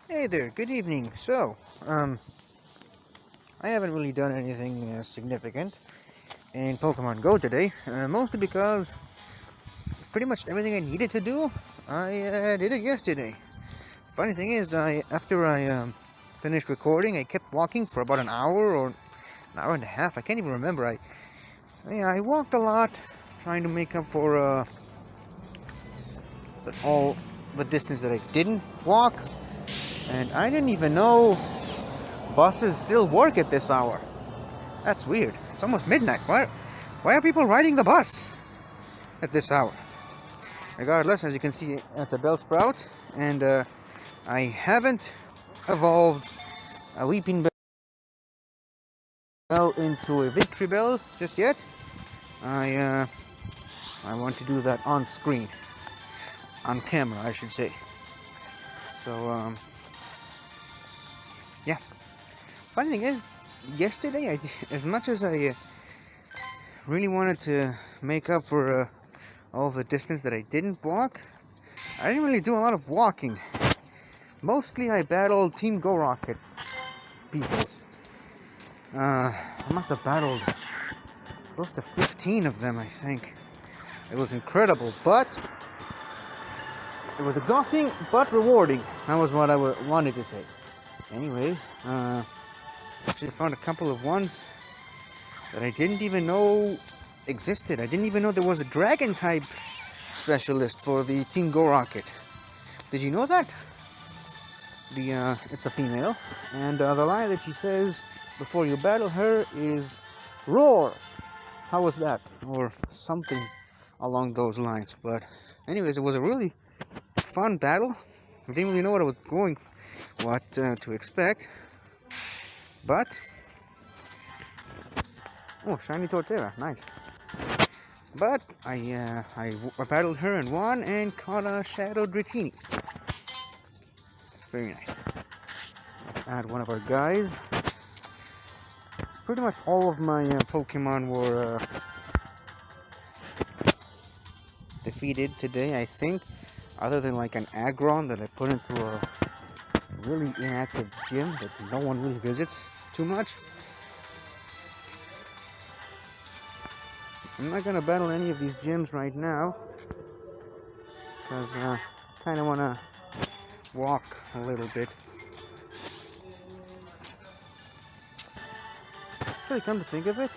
Hey there, good evening. I haven't really done anything significant in Pokemon Go today, mostly because pretty much everything I needed to do, I did it yesterday. Funny thing is, after I finished recording, I kept walking for about an hour or an hour and a half. I can't even remember. I walked a lot, trying to make up for all the distance that I didn't walk, and I didn't even know buses still work at this hour. That's weird. It's almost midnight. Why are people riding the bus at this hour? Regardless, as you can see, it's a Bellsprout, and I haven't evolved a Weeping Bell into a Victory Bell just yet. I want to do that on screen, on camera, I should say. So yeah. Funny thing is, yesterday, as much as I really wanted to make up for all the distance that I didn't walk, I didn't really do a lot of walking. Mostly I battled Team Go Rocket people. I must have battled close to 15 of them, I think. It was incredible, but it was exhausting but rewarding. That was what I wanted to say. Anyways, actually found a couple of ones that I didn't even know existed. I didn't even know there was a dragon type specialist for the Team Go Rocket. Did you know that? It's a female, and the line that she says before you battle her is "roar." How was that? Or something along those lines. But anyways, it was a really fun battle. I didn't really know what to expect. But oh, shiny Torterra, nice. But I battled her and won, and caught a Shadow Dratini. Very nice. Let's add one of our guys. Pretty much all of my Pokemon were defeated today, I think, other than like an Aggron that I put into a really inactive gym that no one really visits too much. I'm not gonna battle any of these gyms right now because I kind of want to walk a little bit. Actually, come to think of it,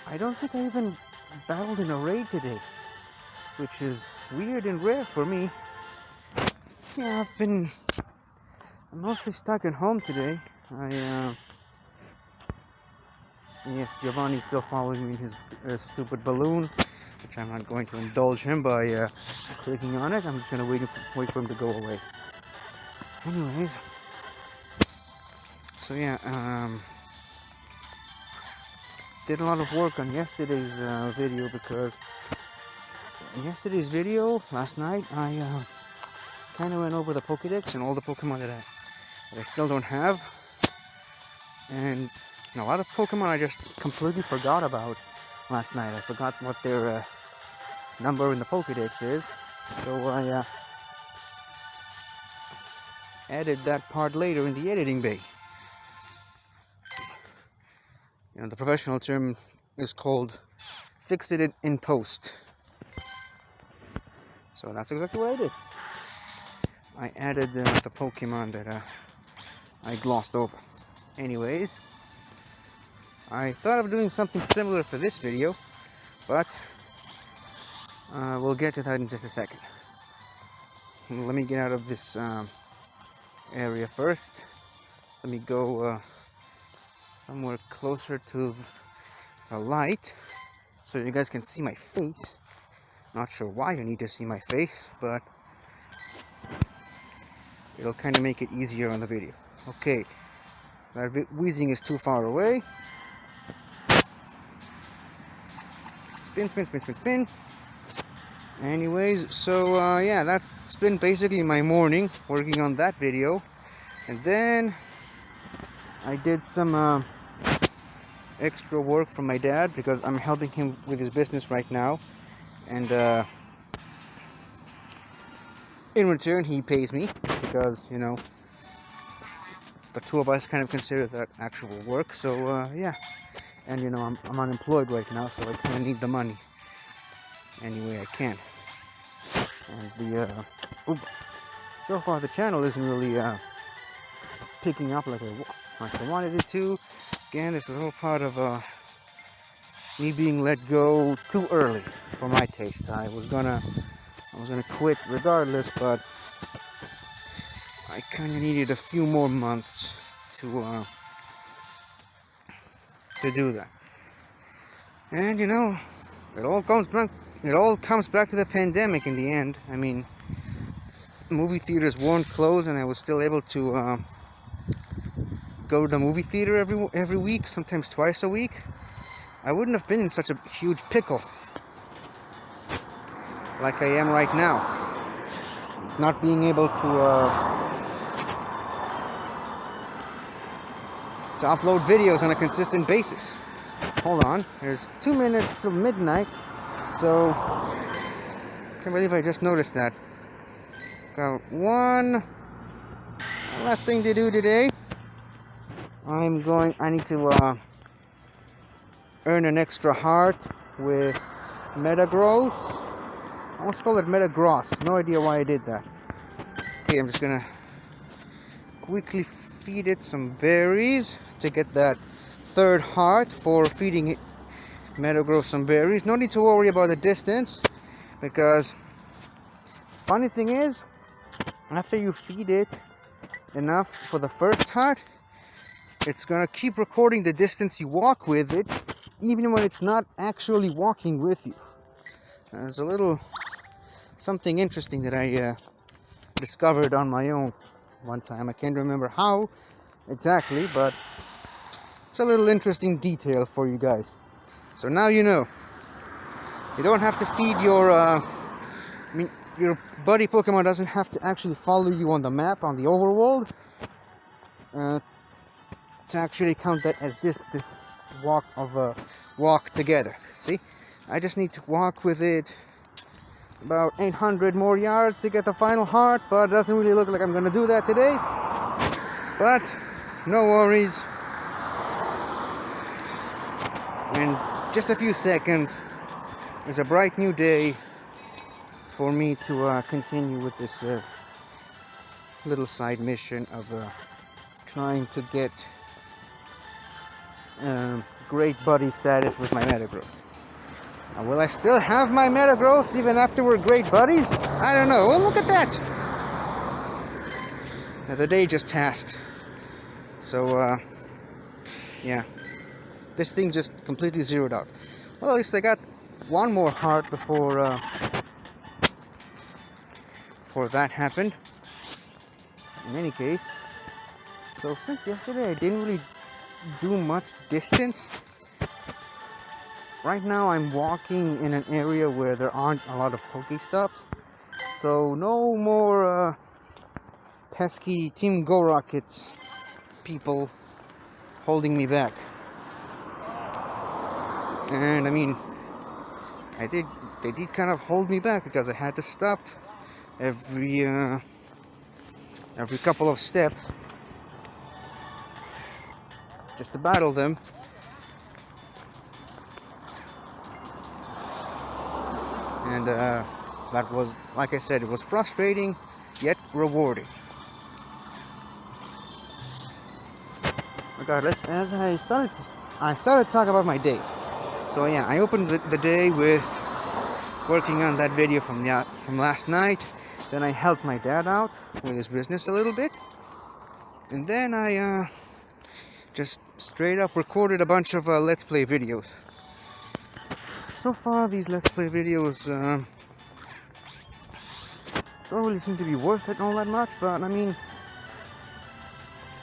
I don't think I even battled in a raid today, which is weird and rare for me. Yeah, I'm mostly stuck at home today. Yes, Giovanni's still following me in his stupid balloon, which I'm not going to indulge him by clicking on it. I'm just going to wait for him to go away. Anyways, so yeah, did a lot of work on yesterday's video, because in yesterday's video, last night, I kind of went over the Pokédex and all the Pokemon that I still don't have. And a lot of Pokemon I just completely forgot about last night. I forgot what their number in the Pokédex is. So I added that part later in the editing bay. You know, the professional term is called fix it in post. So that's exactly what I did. I added the Pokemon that I glossed over. Anyways, I thought of doing something similar for this video, but we'll get to that in just a second. Let me get out of this area first. Let me go somewhere closer to the light so you guys can see my face. Not sure why you need to see my face, but it'll kind of make it easier on the video. Okay, that wheezing is too far away. Spin, spin, spin, spin, spin. Anyways, so yeah, that's been basically my morning working on that video. And then I did some extra work for my dad, because I'm helping him with his business right now. And in return, he pays me because, you know, the two of us kind of consider that actual work. So, yeah. And, you know, I'm unemployed right now, so I kind of need the money any way I can. And so far the channel isn't really picking up like I wanted it to. Again, this is all part of me being let go too early for my taste. I was gonna quit regardless, but I kind of needed a few more months to do that. And you know, it all comes back to the pandemic in the end. I mean, movie theaters weren't closed, and I was still able to go to the movie theater every week, sometimes twice a week. I wouldn't have been in such a huge pickle like I am right now, not being able to upload videos on a consistent basis. Hold on, there's 2 minutes till midnight, so can't believe I just noticed that. Got one last thing to do today. I need to earn an extra heart with Metagross. I almost call it Metagross. No idea why I did that. Okay, I'm just gonna quickly feed it some berries to get that third heart for feeding it Metagross some berries. No need to worry about the distance, because funny thing is, after you feed it enough for the first heart, it's gonna keep recording the distance you walk with it, even when it's not actually walking with you. There's a little something interesting that I discovered on my own one time. I can't remember how exactly, but it's a little interesting detail for you guys. So now you know. You don't have to feed your your buddy Pokemon doesn't have to actually follow you on the map, on the overworld, to actually count that as this walk together. See, I just need to walk with it about 800 more yards to get the final heart, but it doesn't really look like I'm gonna do that today. But no worries. In just a few seconds, there's a bright new day for me to continue with this little side mission of trying to get great buddy status with my Metagross. Now, will I still have my Metagross even after we're great buddies? I don't know. Well, look at that. The day just passed. So, yeah. This thing just completely zeroed out. Well, at least I got one more heart before that happened. In any case, so since yesterday I didn't really do much distance. Right now I'm walking in an area where there aren't a lot of Pokestops, so no more pesky Team Go Rockets people holding me back. And I mean, they did kind of hold me back because I had to stop every couple of steps just to battle them. And that was, like I said, it was frustrating yet rewarding. Regardless, as I started talking about my day. So yeah, I opened the day with working on that video from last night. Then I helped my dad out with his business a little bit, and then I just straight up recorded a bunch of Let's Play videos. So far, these Let's Play videos don't really seem to be worth it all that much, but I mean,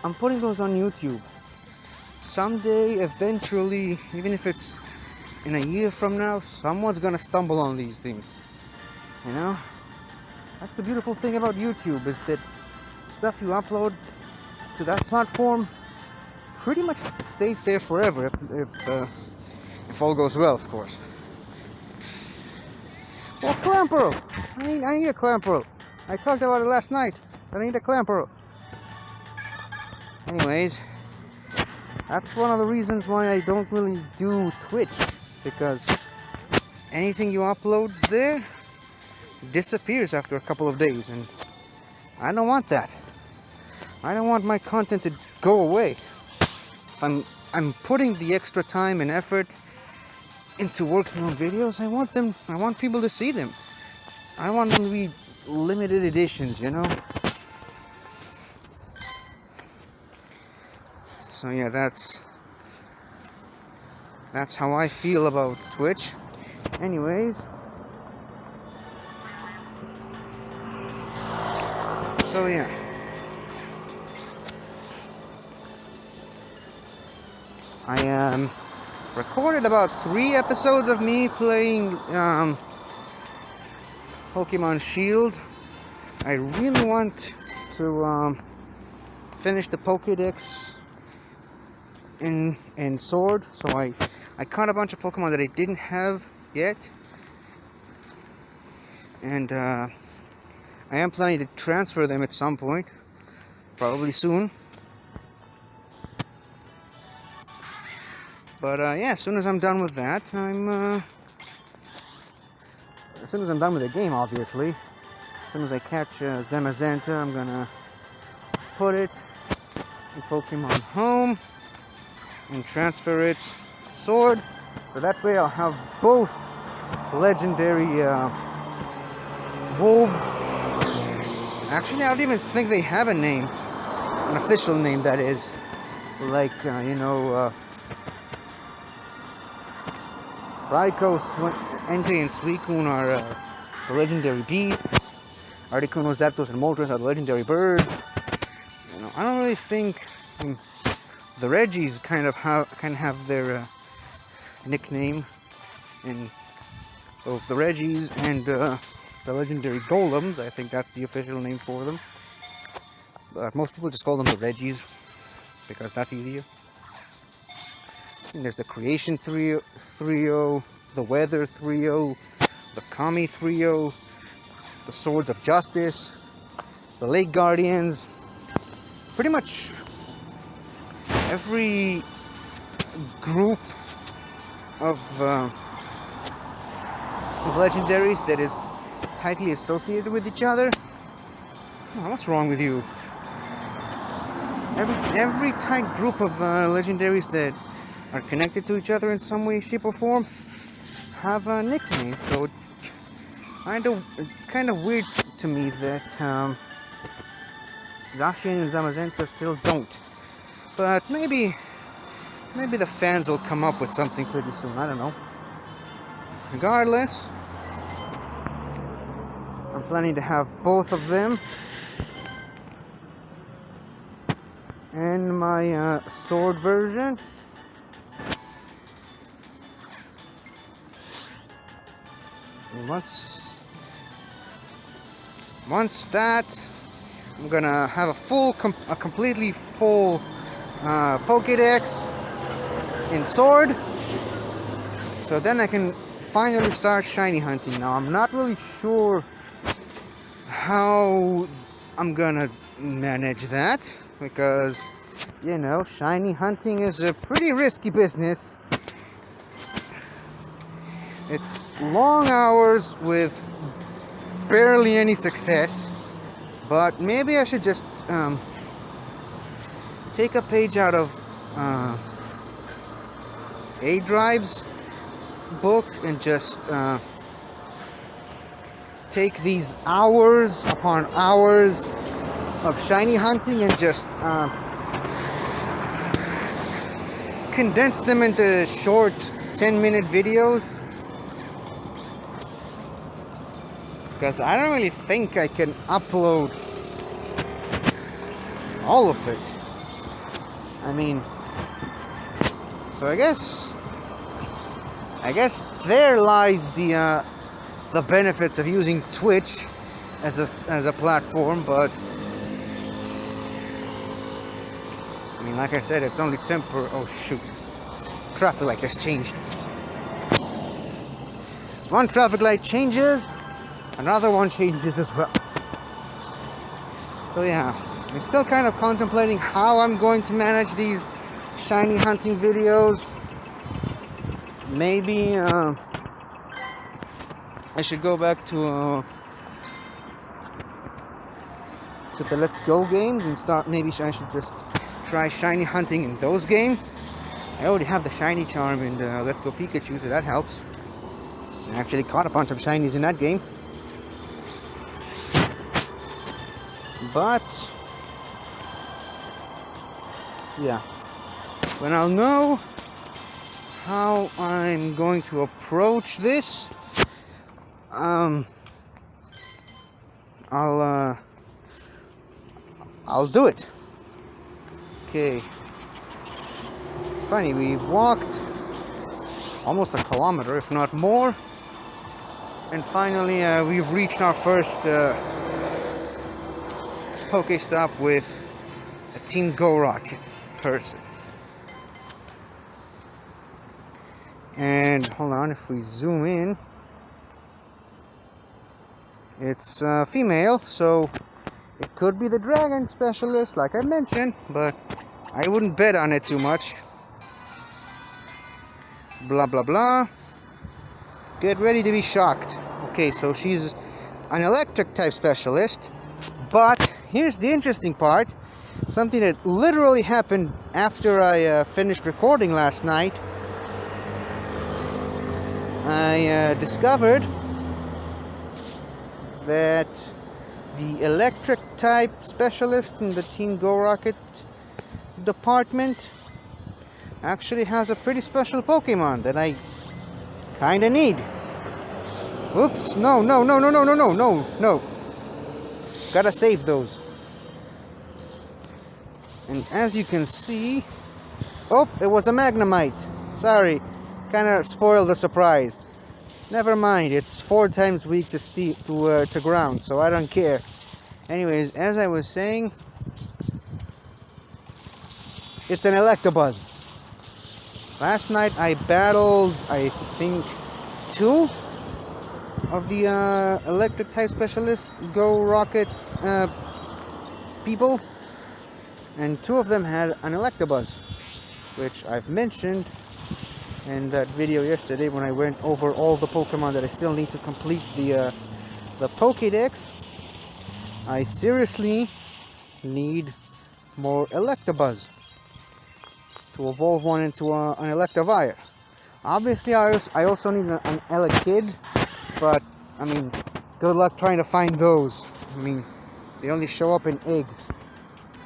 I'm putting those on YouTube. Someday, eventually, even if it's in a year from now, someone's gonna stumble on these things. You know? That's the beautiful thing about YouTube, is that stuff you upload to that platform pretty much stays there forever, if all goes well, of course. Well, Clamperl! I need a Clamperl. I talked about it last night. I need a clamper. Anyways, that's one of the reasons why I don't really do Twitch, because anything you upload there disappears after a couple of days, and I don't want that. I don't want my content to go away. If I'm putting the extra time and effort into working on videos, I want people to see them. I want them to be limited editions, you know? So yeah, that's how I feel about Twitch. Anyways, so yeah. I recorded about 3 episodes of me playing Pokémon Shield. I really want to finish the Pokédex in Sword, so I caught a bunch of Pokemon that I didn't have yet, and I am planning to transfer them at some point, probably soon. But yeah, as soon as I'm done with that, as soon as I'm done with the game, obviously, as soon as I catch Zamazenta, I'm gonna put it in Pokemon Home and transfer it to Sword, so that way I'll have both legendary wolves. Actually, I don't even think they have a name, an official name, that is, like Raikou, Entei, and Suicune are the legendary beasts. Articuno, Zapdos, and Moltres are the legendary birds. You know, I don't really think the Regis kind of have their nickname in both the Regis and the legendary Golems. I think that's the official name for them. But most people just call them the Regis because that's easier. And there's the Creation Trio, the Weather Trio, the Kami Trio, the Swords of Justice, the Lake Guardians. Pretty much every group of legendaries that is tightly associated with each other. Oh, what's wrong with you? Every tight group of legendaries that are connected to each other in some way, shape, or form have a nickname. So it's kind of weird to me that Zacian and Zamazenta still don't. But maybe the fans will come up with something pretty soon. I don't know. Regardless, I'm planning to have both of them in my Sword version. And once that, I'm gonna have a completely full Pokédex in Sword, so then I can finally start shiny hunting. Now, I'm not really sure how I'm gonna manage that, because, you know, shiny hunting is a pretty risky business. It's long hours with barely any success, but maybe I should just take a page out of A-Drive's book and just take these hours upon hours of shiny hunting and just condense them into short 10-minute videos. Because I don't really think I can upload all of it. I mean, so I guess there lies the benefits of using Twitch as a platform. But I mean, like I said, it's only temporary. Oh shoot! Traffic light just changed. As one traffic light changes, another one changes as well. So yeah, I'm still kind of contemplating how I'm going to manage these shiny hunting videos. Maybe I should go back to the Let's Go games and start. Maybe I should just try shiny hunting in those games. I already have the shiny charm in Let's Go Pikachu, so that helps. I actually caught a bunch of shinies in that game. But yeah, when I'll know how I'm going to approach this, I'll do it. Okay. Funny, we've walked almost a kilometer, if not more, and finally we've reached our first Pokestop with a Team Go Rocket person. And hold on, if we zoom in, it's female, so it could be the dragon specialist, like I mentioned, but I wouldn't bet on it too much. Blah blah blah. Get ready to be shocked. Okay, so she's an electric type specialist, but here's the interesting part. Something that literally happened after I finished recording last night. I discovered that the electric type specialist in the Team Go Rocket department actually has a pretty special Pokemon that I kinda need. Oops, no. Gotta save those. And as you can see, oh, it was a Magnemite. Sorry, kinda spoiled the surprise. Never mind, it's 4 times weak to ground, so I don't care. Anyways, as I was saying, it's an Electabuzz. Last night I battled, I think, 2 of the electric type specialist Go Rocket people, and 2 of them had an Electabuzz, which I've mentioned in that video yesterday when I went over all the Pokemon that I still need to complete the Pokédex. I seriously need more Electabuzz to evolve one into an Electivire. Obviously, I also need an Elekid, but I mean, good luck trying to find those. I mean, they only show up in eggs,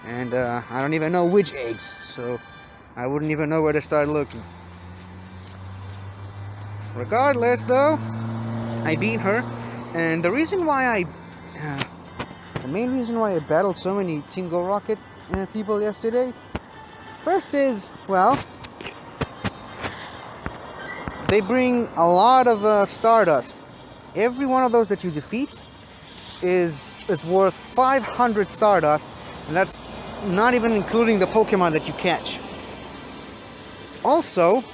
and I don't even know which eggs, so I wouldn't even know where to start looking. Regardless, though, I beat her, and the main reason why I battled so many Team Go Rocket people yesterday, first is, well, they bring a lot of Stardust. Every one of those that you defeat is worth 500 Stardust, and that's not even including the Pokemon that you catch. Also,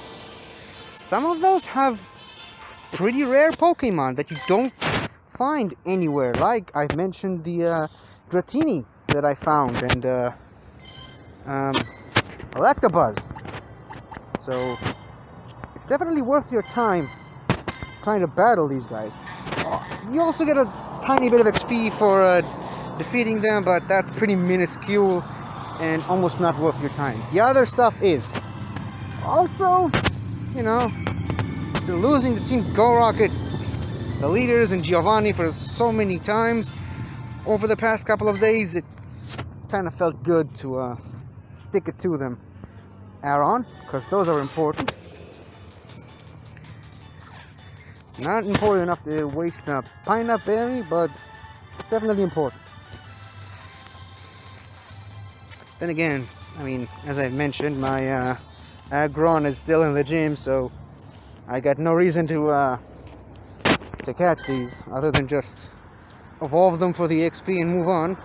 some of those have pretty rare Pokemon that you don't find anywhere. Like I've mentioned the Dratini that I found, and Electabuzz. So it's definitely worth your time trying to battle these guys. You also get a tiny bit of XP for defeating them, but that's pretty minuscule and almost not worth your time. The other stuff is also, you know, after losing the Team Go Rocket, the leaders, and Giovanni for so many times over the past couple of days, it kind of felt good to stick it to them. Aron, because those are important. Not important enough to waste a pineapple berry, but definitely important. Then again, I mean, as I mentioned, my Aggron is still in the gym, so I got no reason to catch these, other than just evolve them for the XP and move on.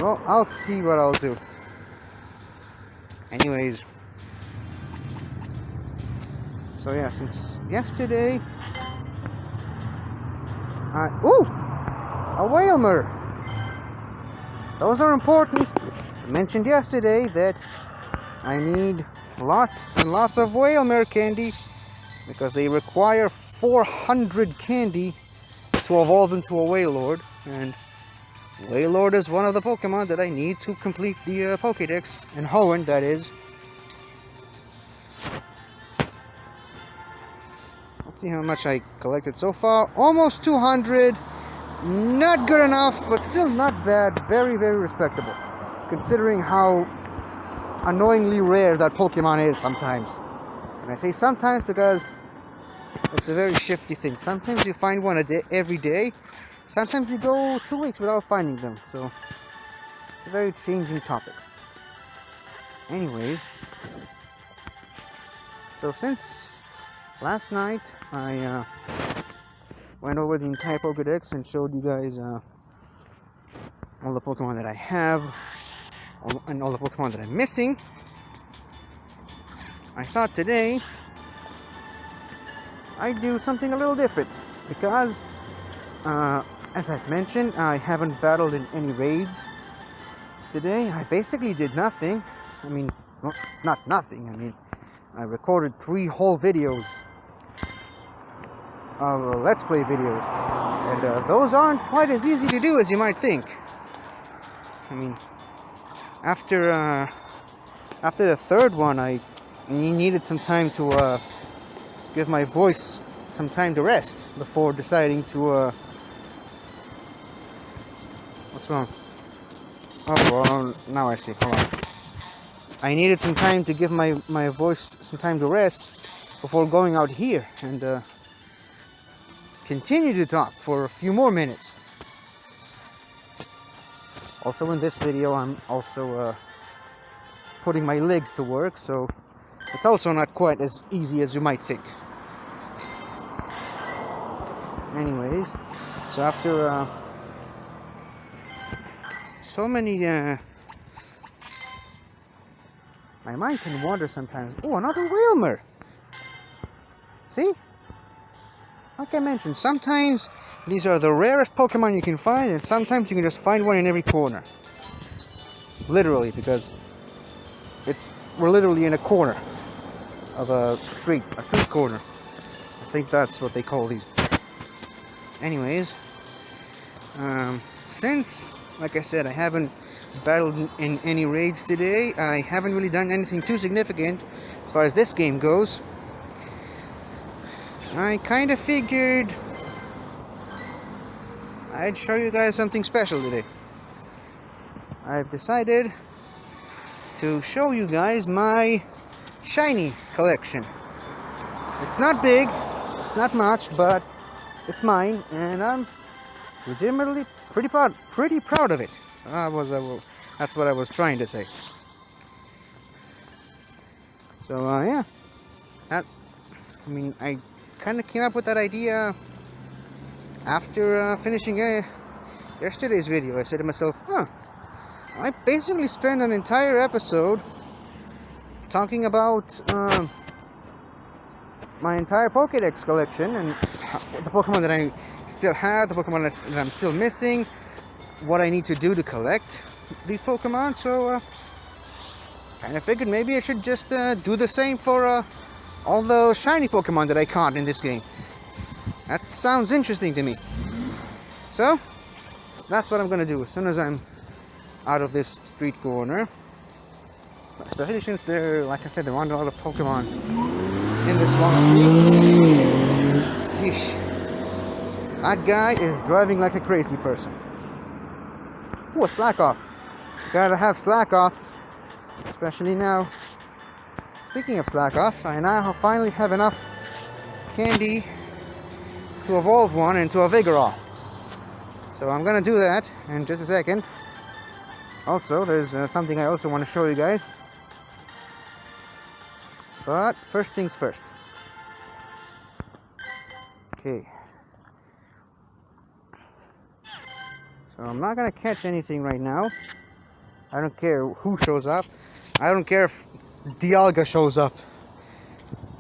Well, I'll see what I'll do. Anyways, so yeah, since yesterday, ooh, a Whalmer. those are important. I mentioned yesterday that I need lots and lots of Whalmer candy because they require 400 candy to evolve into a Wailord, and Wailord is one of the Pokemon that I need to complete the Pokédex, and Hoenn, that is. Let's see how much I collected so far. Almost 200. Not good enough, but still not bad. Very, very respectable, considering how annoyingly rare that Pokemon is sometimes. And I say sometimes because it's a very shifty thing. Sometimes you find one a day, every day. Sometimes you go 2 weeks without finding them. So it's a very changing topic. Anyways, so since last night I went over the entire Pokédex and showed you guys all the Pokemon that I have and all the Pokemon that I'm missing, I thought today I'd do something a little different because, as I've mentioned, I haven't battled in any raids. Today I basically did nothing. I mean, well, not nothing. I mean, I recorded 3 whole videos. Let's play videos, and those aren't quite as easy to do as you might think. I mean, after the third one, I needed some time to give my voice some time to rest before deciding to what's wrong? Oh, well, now I see. Hold on. I needed some time to give my voice some time to rest before going out here and continue to talk for a few more minutes. Also in this video I'm also putting my legs to work, so it's also not quite as easy as you might think. Anyways, so after so many my mind can wander sometimes. Oh, another Whalmer! See? Like I mentioned, sometimes these are the rarest Pokemon you can find, and sometimes you can just find one in every corner. Literally, because we're literally in a corner of a street corner. I think that's what they call these. Anyways, since, like I said, I haven't battled in any raids today, I haven't really done anything too significant as far as this game goes. I kind of figured I'd show you guys something special today. I've decided to show you guys my shiny collection. It's not big, it's not much, but it's mine, and I'm legitimately pretty proud of it. That's what I was trying to say. So yeah, I kind of came up with that idea after finishing yesterday's video. I said to myself, I basically spent an entire episode talking about my entire Pokédex collection and the Pokemon that I still have, the Pokemon that I'm still missing, what I need to do to collect these Pokemon. So kind of figured maybe I should just do the same for all the shiny Pokemon that I caught in this game. That sounds interesting to me. So that's what I'm gonna do as soon as I'm out of this street corner. Especially since like I said, there aren't a lot of Pokemon in this long street. Yeesh. That guy is driving like a crazy person. Ooh, a slack off. Gotta have slack offs, especially now. Speaking of slack offs, I now finally have enough candy to evolve one into a Vigoroth. So I'm gonna do that in just a second. Also, there's something I also want to show you guys. But first things first. Okay. So I'm not gonna catch anything right now. I don't care who shows up. I don't care if Dialga shows up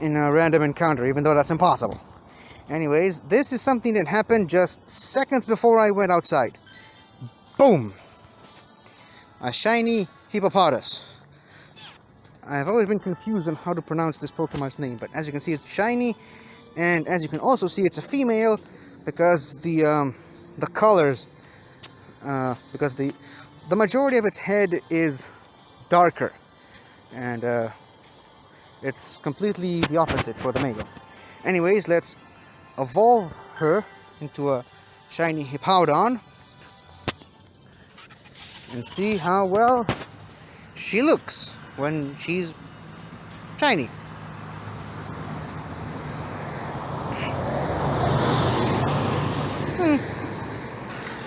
in a random encounter, even though that's impossible. Anyways, this is something that happened just seconds before I went outside. Boom! a shiny hippopotamus. I've always been confused on how to pronounce this Pokemon's name, but as you can see, it's shiny, and as you can also see, it's a female because the colors, because the majority of its head is darker, and it's completely the opposite for the male. Anyways, let's evolve her into a shiny Hippowdon and see how well she looks when she's shiny.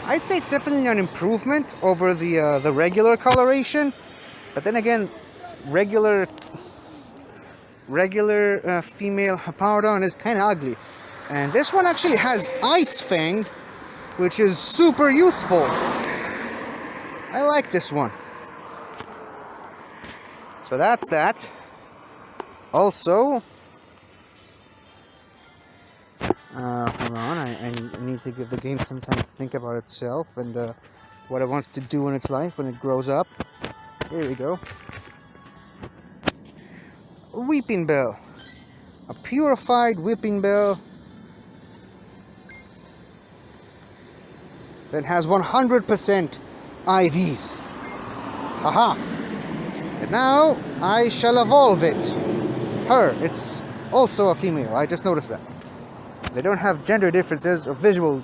I'd say it's definitely an improvement over the regular coloration, but then again, regular female Hippowdon is kind of ugly, and this one actually has Ice Fang, which is super useful. I like this one. So that's that. Also, hold on, I need to give the game some time to think about itself and what it wants to do in its life when it grows up. Here we go. Weeping Bell. A purified Weeping Bell that has 100% IVs. Haha. And now I shall evolve it. Her. It's also a female. I just noticed that. They don't have gender differences or visible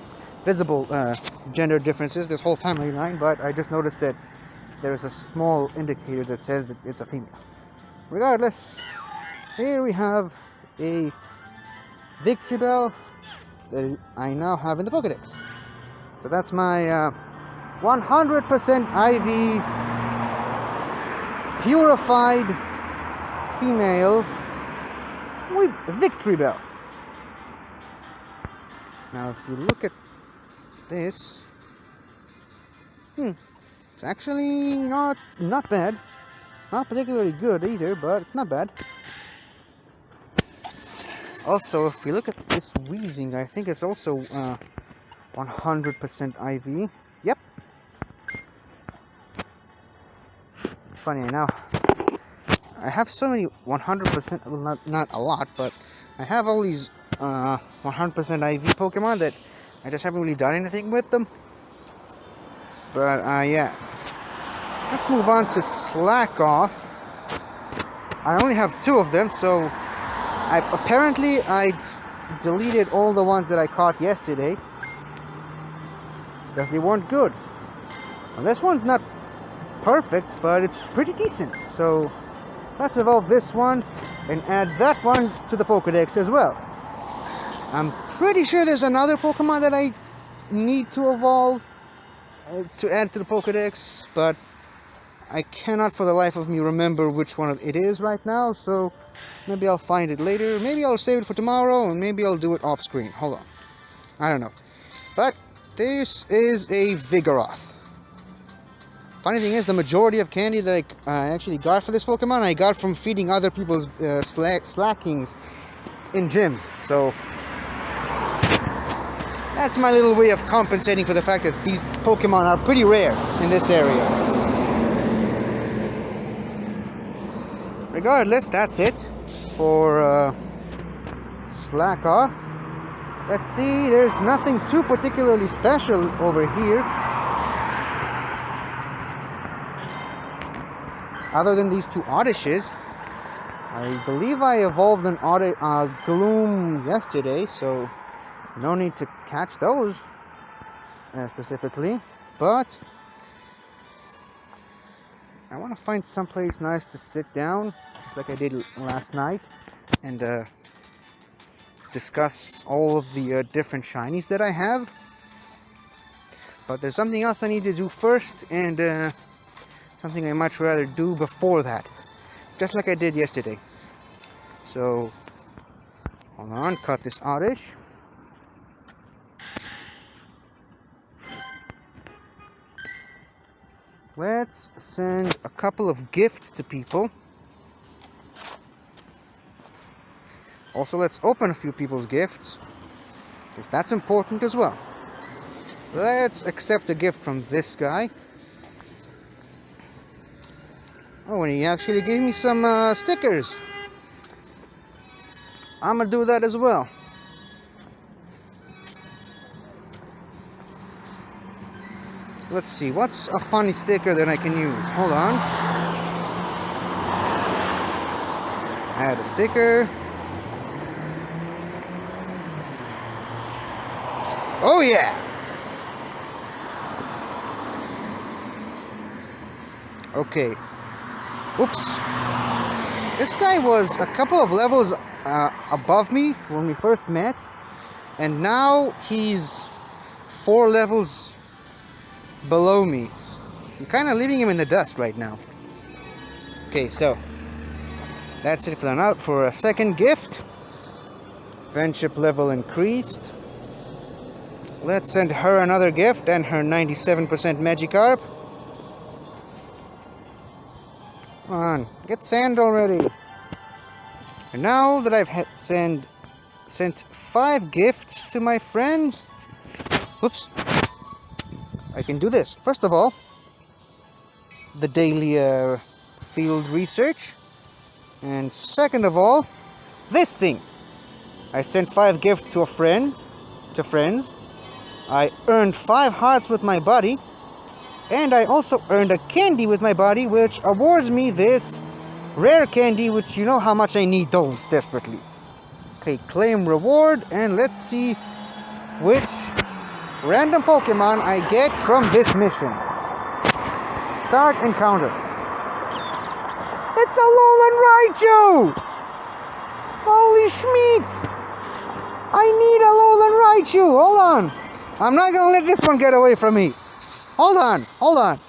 gender differences, this whole family line, but I just noticed that there's a small indicator that says that it's a female. Regardless, here we have a Victreebel that I now have in the Pokedex. So that's my 100% IV purified female with Victreebel. Now, if you look at this, it's actually not bad. Not particularly good either, but it's not bad. Also, if we look at this Weezing, I think it's also 100% IV. Yep. Funny enough, I have so many 100%, well, not a lot, but I have all these 100% IV Pokemon that I just haven't really done anything with them. But yeah, let's move on to Slack Off. I only have 2 of them, so apparently I deleted all the ones that I caught yesterday because they weren't good. Well, this one's not perfect, but it's pretty decent. So let's evolve this one and add that one to the Pokedex as well. I'm pretty sure there's another Pokemon that I need to evolve to add to the Pokedex, but I cannot for the life of me remember which one it is right now, so maybe I'll find it later. Maybe I'll save it for tomorrow, and maybe I'll do it off screen. Hold on. I don't know. But this is a Vigoroth. Funny thing is, the majority of candy that I actually got for this Pokemon, I got from feeding other people's slackings in gyms. So that's my little way of compensating for the fact that these Pokemon are pretty rare in this area. Regardless, that's it for Slack Off. Let's see, there's nothing too particularly special over here, other than these 2 Oddishes. I believe I evolved an Gloom yesterday, so no need to catch those specifically, but I want to find someplace nice to sit down, just like I did last night, and discuss all of the different shinies that I have. But there's something else I need to do first, and something I much rather do before that, just like I did yesterday. So, hold on, cut this Oddish. Let's send a couple of gifts to people. Also, let's open a few people's gifts, because that's important as well. Let's accept a gift from this guy. Oh, and he actually gave me some stickers. I'm gonna do that as well. Let's see, what's a funny sticker that I can use? Hold on. Add a sticker. Oh yeah! Okay. Oops. This guy was a couple of levels above me when we first met, and now he's 4 levels below me. I'm kind of leaving him in the dust right now. Okay, so that's it for a second gift. Friendship level increased. Let's send her another gift and her 97% Magikarp. Come on, get sand already. And now that I've sent 5 gifts to my friends, whoops, I can do this. First of all, the daily field research, and second of all, this thing. I sent 5 gifts to friends. I earned 5 hearts with my body, and I also earned a candy with my body, which awards me this rare candy, which you know how much I need those desperately. Okay, claim reward, and let's see which random Pokemon I get from this mission. Start encounter. It's a Alolan Raichu! Holy schmeat! I need a Alolan Raichu! Hold on! I'm not gonna let this one get away from me. Hold on!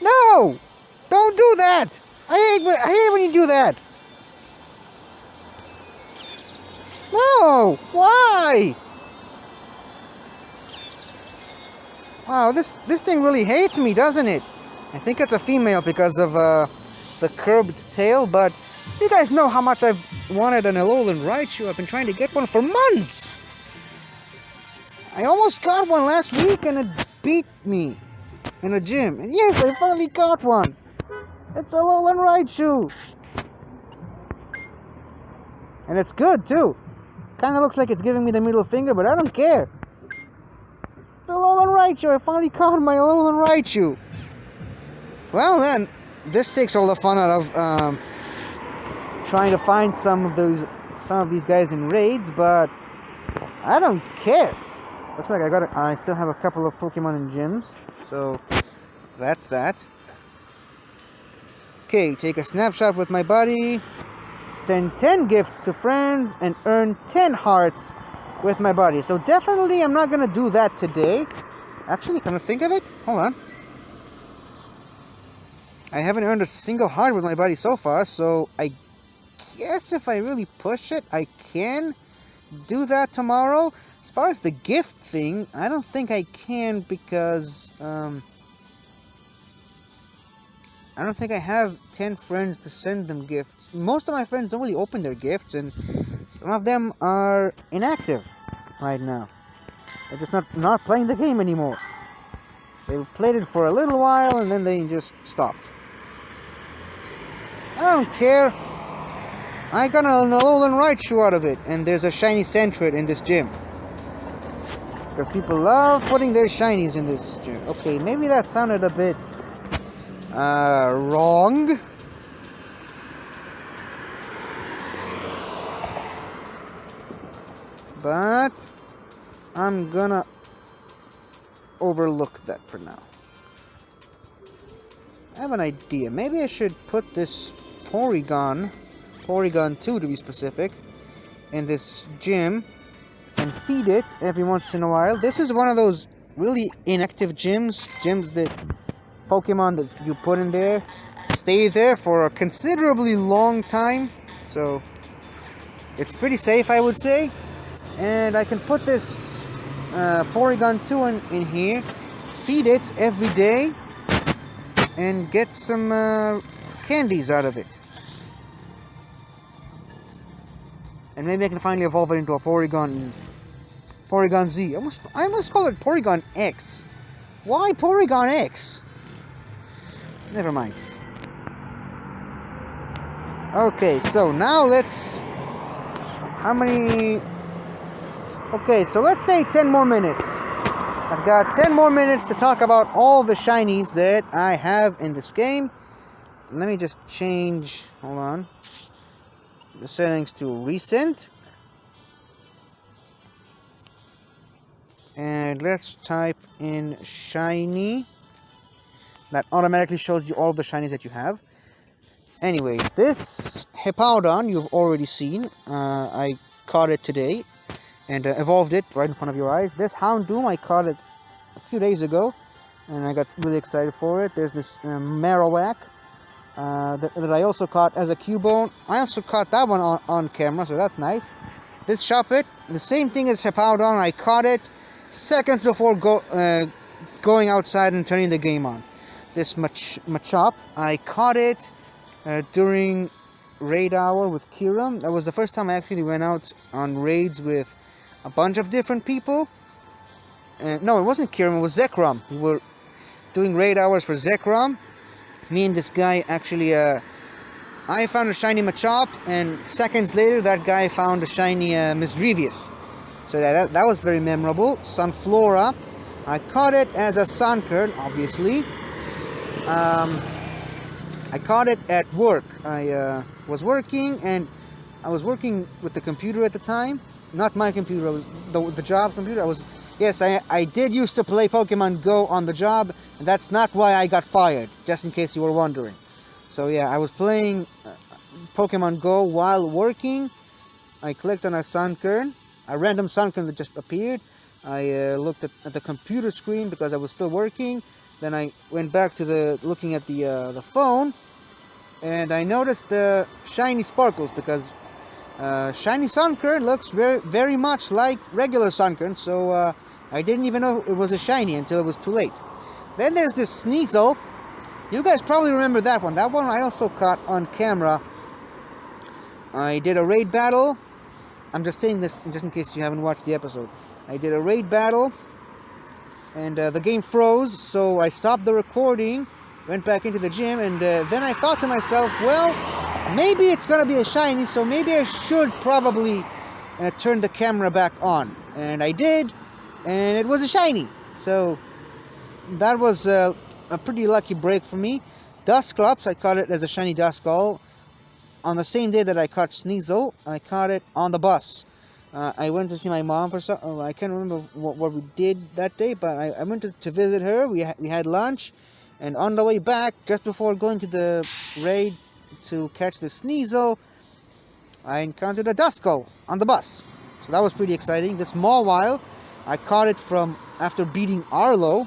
No! Don't do that! I hate when you do that! No! Why? Wow, this thing really hates me, doesn't it? I think it's a female because of the curved tail, but you guys know how much I've wanted an Alolan Raichu. I've been trying to get one for months! I almost got one last week and it beat me in the gym. And yes, I finally got one! It's a Alolan Raichu! And it's good too. Kinda looks like it's giving me the middle finger, but I don't care. It's a Alolan Raichu! I finally caught my Alolan Raichu! Well then, this takes all the fun out of trying to find some of these guys in raids, but I don't care. Looks like I still have a couple of Pokemon in gyms, so that's that. Okay, take a snapshot with my body, send 10 gifts to friends, and earn 10 hearts with my body. So definitely I'm not gonna do that today. Actually, come to think of it, hold on. I haven't earned a single heart with my body so far, so I guess if I really push it, I can do that tomorrow. As far as the gift thing, I don't think I can because I don't think I have 10 friends to send them gifts. Most of my friends don't really open their gifts, and some of them are inactive right now. They're just not playing the game anymore. They played it for a little while and then they just stopped. I don't care. I got an Alolan Raichu out of it, and there's a shiny Sentret in this gym. Because people love putting their shinies in this gym. Okay, maybe that sounded a bit wrong. But I'm gonna overlook that for now. I have an idea. Maybe I should put this Porygon 2 to be specific, in this gym and feed it every once in a while. This is one of those really inactive gyms that Pokemon that you put in there stay there for a considerably long time, so it's pretty safe, I would say. And I can put this Porygon 2 in here, feed it every day, and get some candies out of it. And maybe I can finally evolve it into a Porygon Z. I must call it Porygon X. Why Porygon X? Never mind. Okay, so now let's... How many... Okay, so let's say 10 more minutes. I've got 10 more minutes to talk about all the shinies that I have in this game. Let me just change... Hold on. The settings to recent. And let's type in shiny. That automatically shows you all the shinies that you have. Anyway, this Hippowdon you've already seen. I caught it today and evolved it right in front of your eyes. This Houndoom, I caught it a few days ago and I got really excited for it. There's this Marowak that I also caught as a Cubone. I also caught that one on camera, so that's nice. This Shuppet, the same thing as Hippowdon. I caught it seconds before going outside and turning the game on. This Machop, I caught it during raid hour with Kiram. That was the first time I actually went out on raids with a bunch of different people. No, it wasn't Kiram, it was Zekrom. We were doing raid hours for Zekrom. Me and this guy actually, I found a shiny Machop, and seconds later that guy found a shiny Misdrevious. So that was very memorable. Sunflora, I caught it as a Sunkern, obviously. I caught it at work. I was working, and I was working with the computer at the time. Not my computer, it was the job computer. Yes, I did used to play Pokemon Go on the job, and that's not why I got fired, just in case you were wondering. So yeah, I was playing Pokemon Go while working. I clicked on a Sunkern, a random Sunkern that just appeared. I looked at the computer screen because I was still working. Then I went back to looking at the phone, and I noticed the shiny sparkles because shiny Sunkern looks very, very much like regular Sunkern. So I didn't even know it was a shiny until it was too late. Then there's this Sneasel. You guys probably remember that one. That one I also caught on camera. I did a raid battle. I'm just saying this just in case you haven't watched the episode. I did a raid battle, and the game froze, so I stopped the recording, went back into the gym, and then I thought to myself, well, maybe it's gonna be a shiny, so maybe I should probably turn the camera back on. And I did, and it was a shiny. So that was a pretty lucky break for me. Dusclops, I caught it as a shiny Duskull. On the same day that I caught Sneasel, I caught it on the bus. I went to see my mom for some... I can't remember what we did that day, but I went to visit her. We had lunch, and on the way back, just before going to the raid to catch the Sneasel, I encountered a Duskull on the bus. So that was pretty exciting. This Mawile, I caught it after beating Arlo.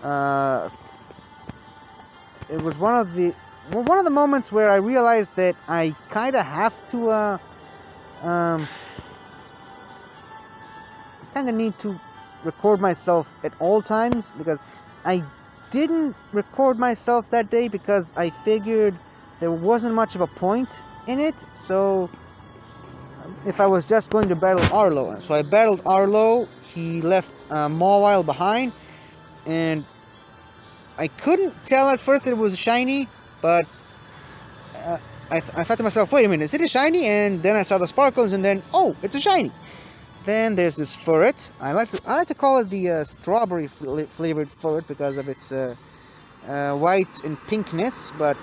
It was one of the moments where I realized that I kind of have to kind of need to record myself at all times, because I didn't record myself that day because I figured there wasn't much of a point in it. So if I was just going to battle Arlo, so I battled Arlo, he left Mawile behind, and I couldn't tell at first that it was a shiny, but I thought to myself, wait a minute, is it a shiny? And then I saw the sparkles, and then, oh, it's a shiny. Then there's this Furret. I like to call it the strawberry flavored Furret because of its white and pinkness, but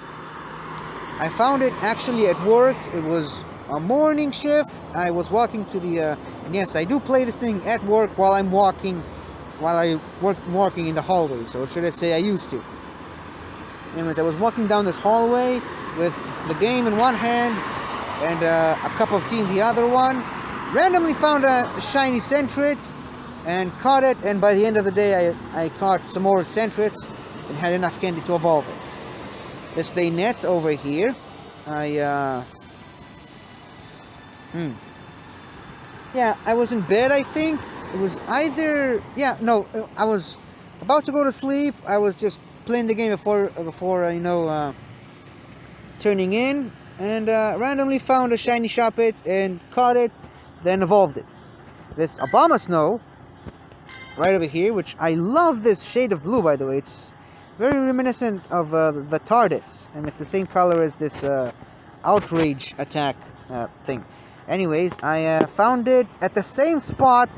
I found it actually at work. It was a morning shift. I was walking to the and yes, I do play this thing at work while I'm walking in the hallway, so should I say I used to. Anyways, I was walking down this hallway with the game in one hand and a cup of tea in the other one. Randomly found a shiny Sentret and caught it, and by the end of the day I caught some more Sentrets and had enough candy to evolve it. This Bayonet over here, yeah, I was in bed, I think. It was either, I was about to go to sleep. I was just playing the game before turning in, and randomly found a shiny Shuppet and caught it, then evolved it. This Obama Snow right over here, which I love this shade of blue, by the way. very reminiscent of the TARDIS, and it's the same color as this outrage attack thing. Anyways, I found it at the same spot,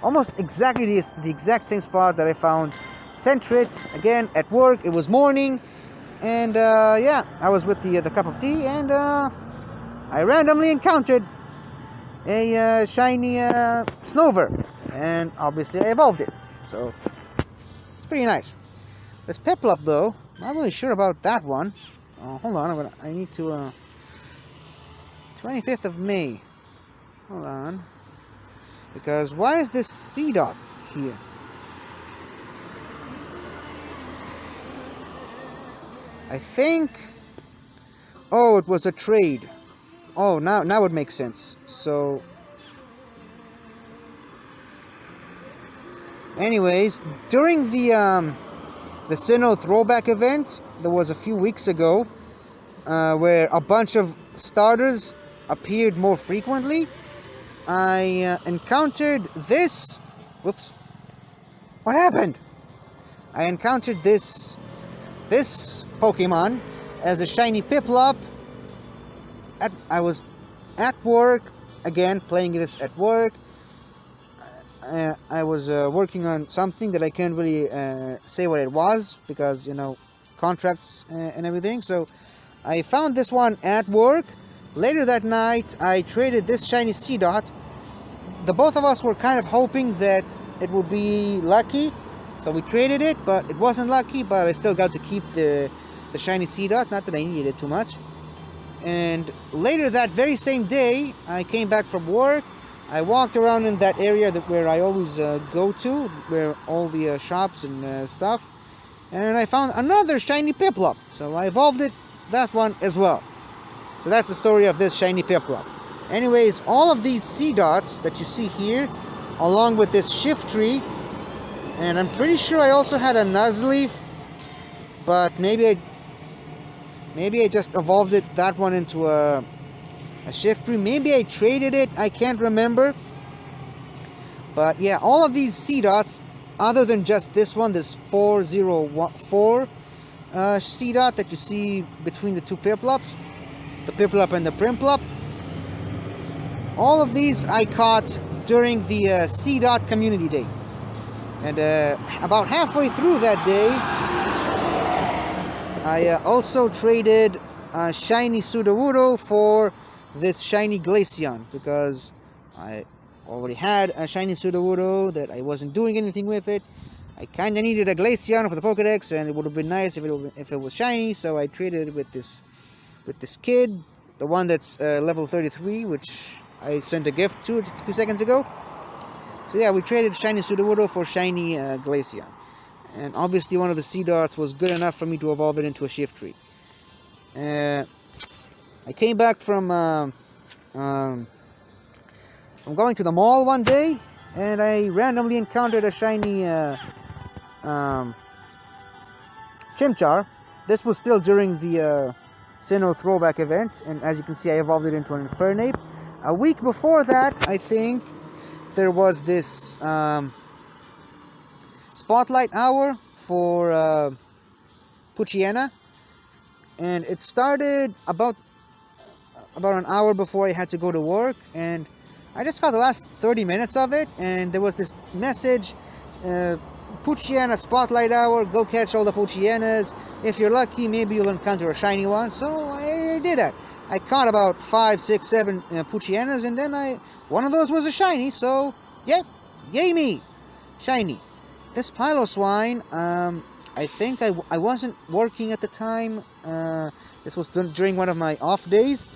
almost exactly the exact same spot that I found Centrit, again, at work. It was morning, and yeah, I was with the cup of tea, and I randomly encountered a shiny Snover, and obviously I evolved it, so it's pretty nice. This Piplup, though, I'm not really sure about that one. Hold on, I need to 25th of May. Hold on. Because why is this C dot here? I think... Oh, it was a trade. Oh, now it makes sense. So... Anyways, during the Sinnoh throwback event, there was a few weeks ago, where a bunch of starters appeared more frequently, I encountered this... Whoops. What happened? I encountered this Pokemon as a shiny Piplup. I was at work, again, playing this at work. I was working on something that I can't really say what it was, because, you know, contracts and everything. So I found this one at work. Later that night, I traded this shiny C-Dot. The both of us were kind of hoping that it would be lucky, so we traded it, but it wasn't lucky, but I still got to keep the shiny C-Dot, not that I needed it too much. And later that very same day, I came back from work. I walked around in that area where I always go to, where all the shops and stuff, and I found another shiny Piplup, so I evolved it, that one as well. So that's the story of this shiny Piplup. Anyways, all of these C-Dots that you see here, along with this Shiftry, and I'm pretty sure I also had a Nuzleaf, but maybe I just evolved that one into a Shiftry. Maybe I traded it, I can't remember. But yeah, all of these C-Dots, other than just this one, this 404 C-Dot that you see between the two Piplups, the Piplup and the Primplup, all of these I caught during the C-Dot Community Day. And about halfway through that day, I also traded a shiny Sudowoodo for this shiny Glaceon, because I already had a shiny Sudowoodo that I wasn't doing anything with it. I kind of needed a Glaceon for the Pokedex, and it would have been nice if it was shiny, so I traded it with this kid, the one that's level 33, which I sent a gift to just a few seconds ago. So yeah, we traded shiny Sudowoodo for shiny Glaceon. And obviously one of the C-Dots was good enough for me to evolve it into a Shiftry. I came back from going to the mall one day, and I randomly encountered a shiny Chimchar. This was still during the Sinnoh throwback event, and as you can see, I evolved it into an Infernape. A week before that, I think, there was this Spotlight Hour for Poochyena, and it started about an hour before I had to go to work, and I just got the last 30 minutes of it, and there was this message, Poochyena Spotlight Hour, go catch all the Poochyenas. If you're lucky, maybe you'll encounter a shiny one. So I did that. I caught about 5, 6, 7 Poochyenas, and then one of those was a shiny, so yeah, yay me, shiny. This Piloswine, I think I wasn't working at the time. This was during one of my off days.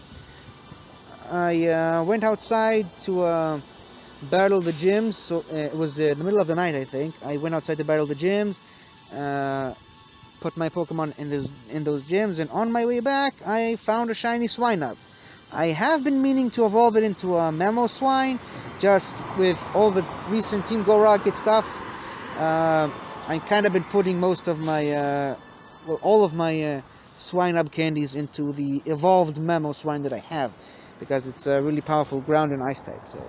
I went outside to battle the gyms, so it was in the middle of the night, I think. I went outside to battle the gyms, put my Pokemon in those gyms, and on my way back, I found a shiny Swinub. I have been meaning to evolve it into a Mamoswine, just with all the recent Team Go Rocket stuff. I've kind of been putting most of my, all of my Swinub candies into the evolved Mamoswine that I have, because it's a really powerful ground and ice type. So,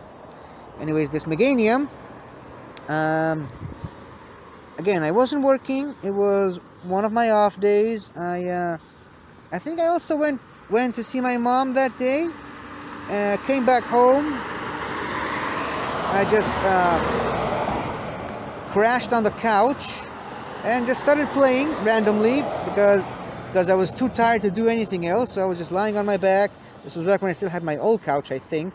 anyways, this Meganium, again, I wasn't working. It was one of my off days. I think I also went to see my mom that day. Came back home. I just crashed on the couch and just started playing randomly because I was too tired to do anything else. So I was just lying on my back. This was back when I still had my old couch, I think.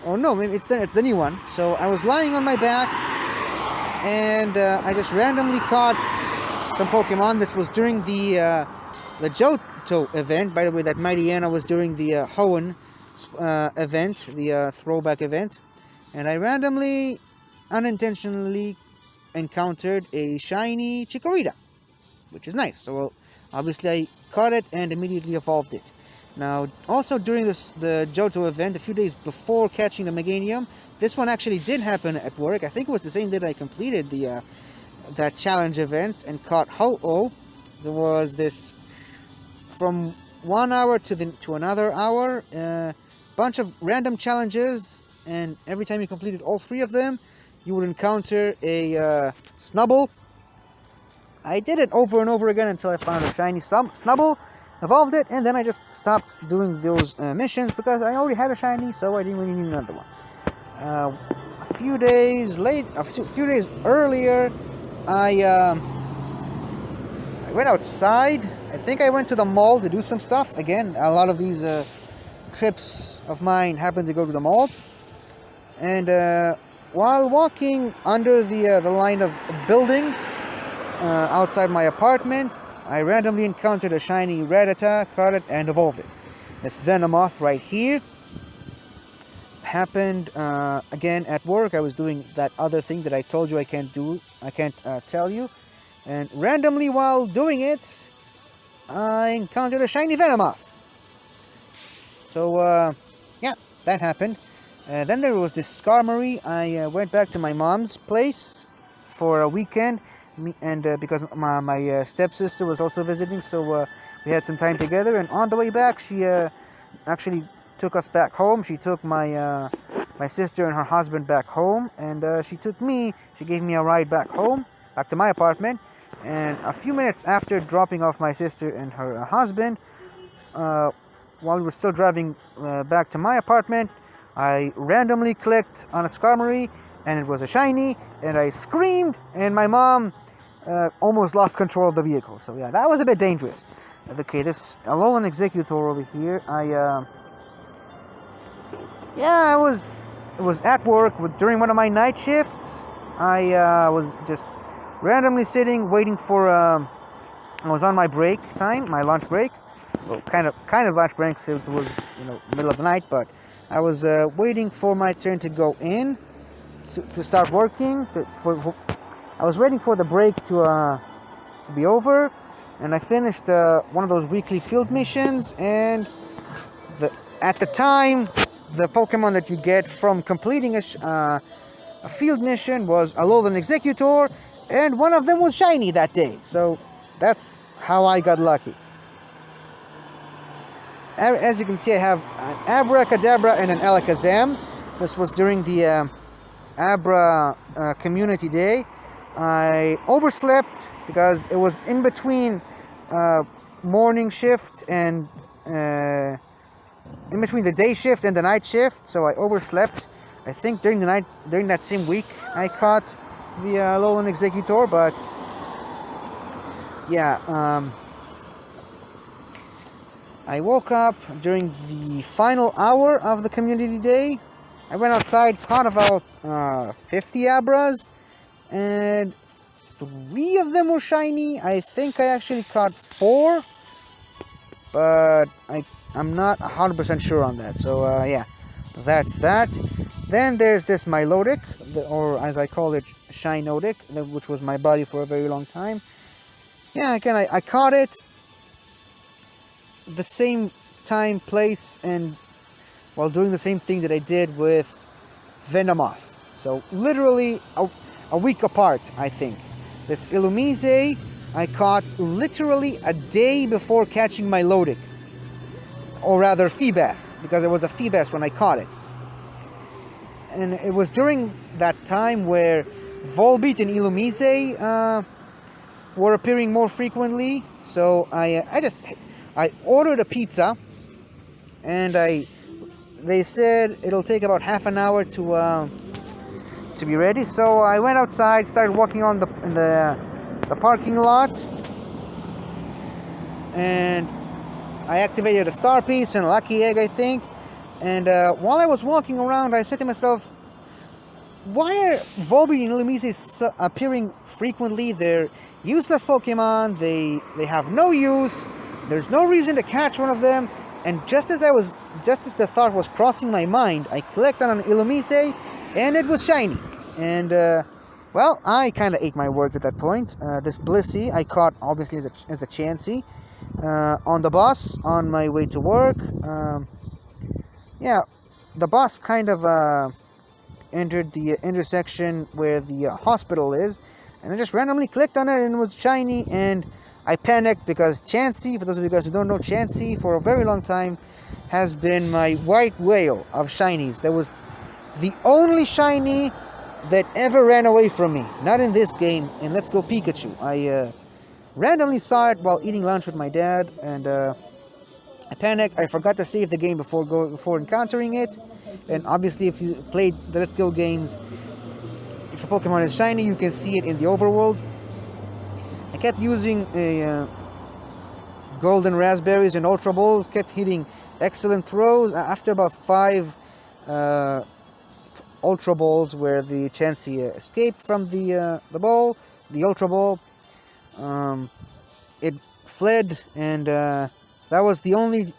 Or no, maybe it's the new one. So I was lying on my back, and I just randomly caught some Pokemon. This was during the Johto event. By the way, that Mightyena was during the Hoenn event, the throwback event. And I randomly, unintentionally encountered a shiny Chikorita, which is nice. So obviously I caught it and immediately evolved it. Now, also during the Johto event, a few days before catching the Meganium, this one actually did happen at work. I think it was the same day that I completed that challenge event and caught Ho-Oh. There was this, from 1 hour to another hour, bunch of random challenges, and every time you completed all 3 of them, you would encounter a Snubble. I did it over and over again until I found a shiny Snubble, evolved it, and then I just stopped doing those missions because I already had a shiny, so I didn't really need another one. A few days earlier, I went outside. I think I went to the mall to do some stuff. Again, a lot of these trips of mine happen to go to the mall. And while walking under the line of buildings outside my apartment, I randomly encountered a shiny Rattata, caught it, and evolved it. This Venomoth right here happened again at work. I was doing that other thing that I told you I can't do. I can't tell you. And randomly while doing it, I encountered a shiny Venomoth. So, yeah, that happened. Then there was this Skarmory. I went back to my mom's place for a weekend, and because my stepsister was also visiting, so we had some time together. And on the way back, she actually took us back home. She took my sister and her husband back home, and she gave me a ride back home, back to my apartment. And a few minutes after dropping off my sister and her husband, while we were still driving back to my apartment, I randomly clicked on a Skarmory, and it was a shiny, and I screamed, and my mom almost lost control of the vehicle. So yeah, that was a bit dangerous. Okay, this Alolan Executor over here, I was at work during one of my night shifts. I was just randomly sitting, waiting for, I was on my break time, my lunch break. Well, kind of lunch break, since it was, middle of the night, but I was waiting for my turn to go in to start working. I was waiting for the break to be over, and I finished one of those weekly field missions. And at the time, the Pokemon that you get from completing a field mission was Alolan Executor, and one of them was shiny that day. So that's how I got lucky. As you can see, I have an Abracadabra and an Alakazam. This was during the Abra Community Day. I overslept because it was in between morning shift and in between the day shift and the night shift, so I overslept. I think during that same week, I caught the Alolan Executor, but yeah. I woke up during the final hour of the community day. I went outside, caught about 50 Abras, and 3 of them were shiny. I think I actually caught 4, but I'm not 100% sure on that. So yeah, that's that. Then there's this Milotic, or as I call it, Shinotic, which was my buddy for a very long time. Yeah, again, I caught it the same time, place, and while doing the same thing that I did with Venomoth. So literally a week apart, I think. This Illumise I caught literally a day before catching my Milotic. Or rather Feebas, because it was a Feebas when I caught it. And it was during that time where Volbeat and Illumise were appearing more frequently. So I ordered a pizza, and they said it'll take about half an hour to be ready. So I went outside, started walking on the parking lot, and I activated a star piece and a lucky egg, I think. And while I was walking around, I said to myself, why are Volbeat and Illumise appearing frequently? They're useless Pokemon. They have no use. There's no reason to catch one of them. And just as the thought was crossing my mind, I clicked on an Illumise, and it was shiny. And well, I kind of ate my words at that point. This Blissey I caught obviously as a Chansey on the bus on my way to work. Yeah, the bus kind of entered the intersection where the hospital is, and I just randomly clicked on it, and it was shiny, and I panicked because Chansey, for those of you guys who don't know, Chansey for a very long time has been my white whale of shinies. That was the only shiny that ever ran away from me. Not in this game, in Let's Go Pikachu. I randomly saw it while eating lunch with my dad, and I panicked. I forgot to save the game before encountering it. And obviously, if you played the Let's Go games, if a Pokemon is shiny, you can see it in the overworld. I kept using golden raspberries and ultra balls, kept hitting excellent throws. After about 5 ultra balls where the Chansey escaped from the ball, the ultra ball, it fled, and that was the only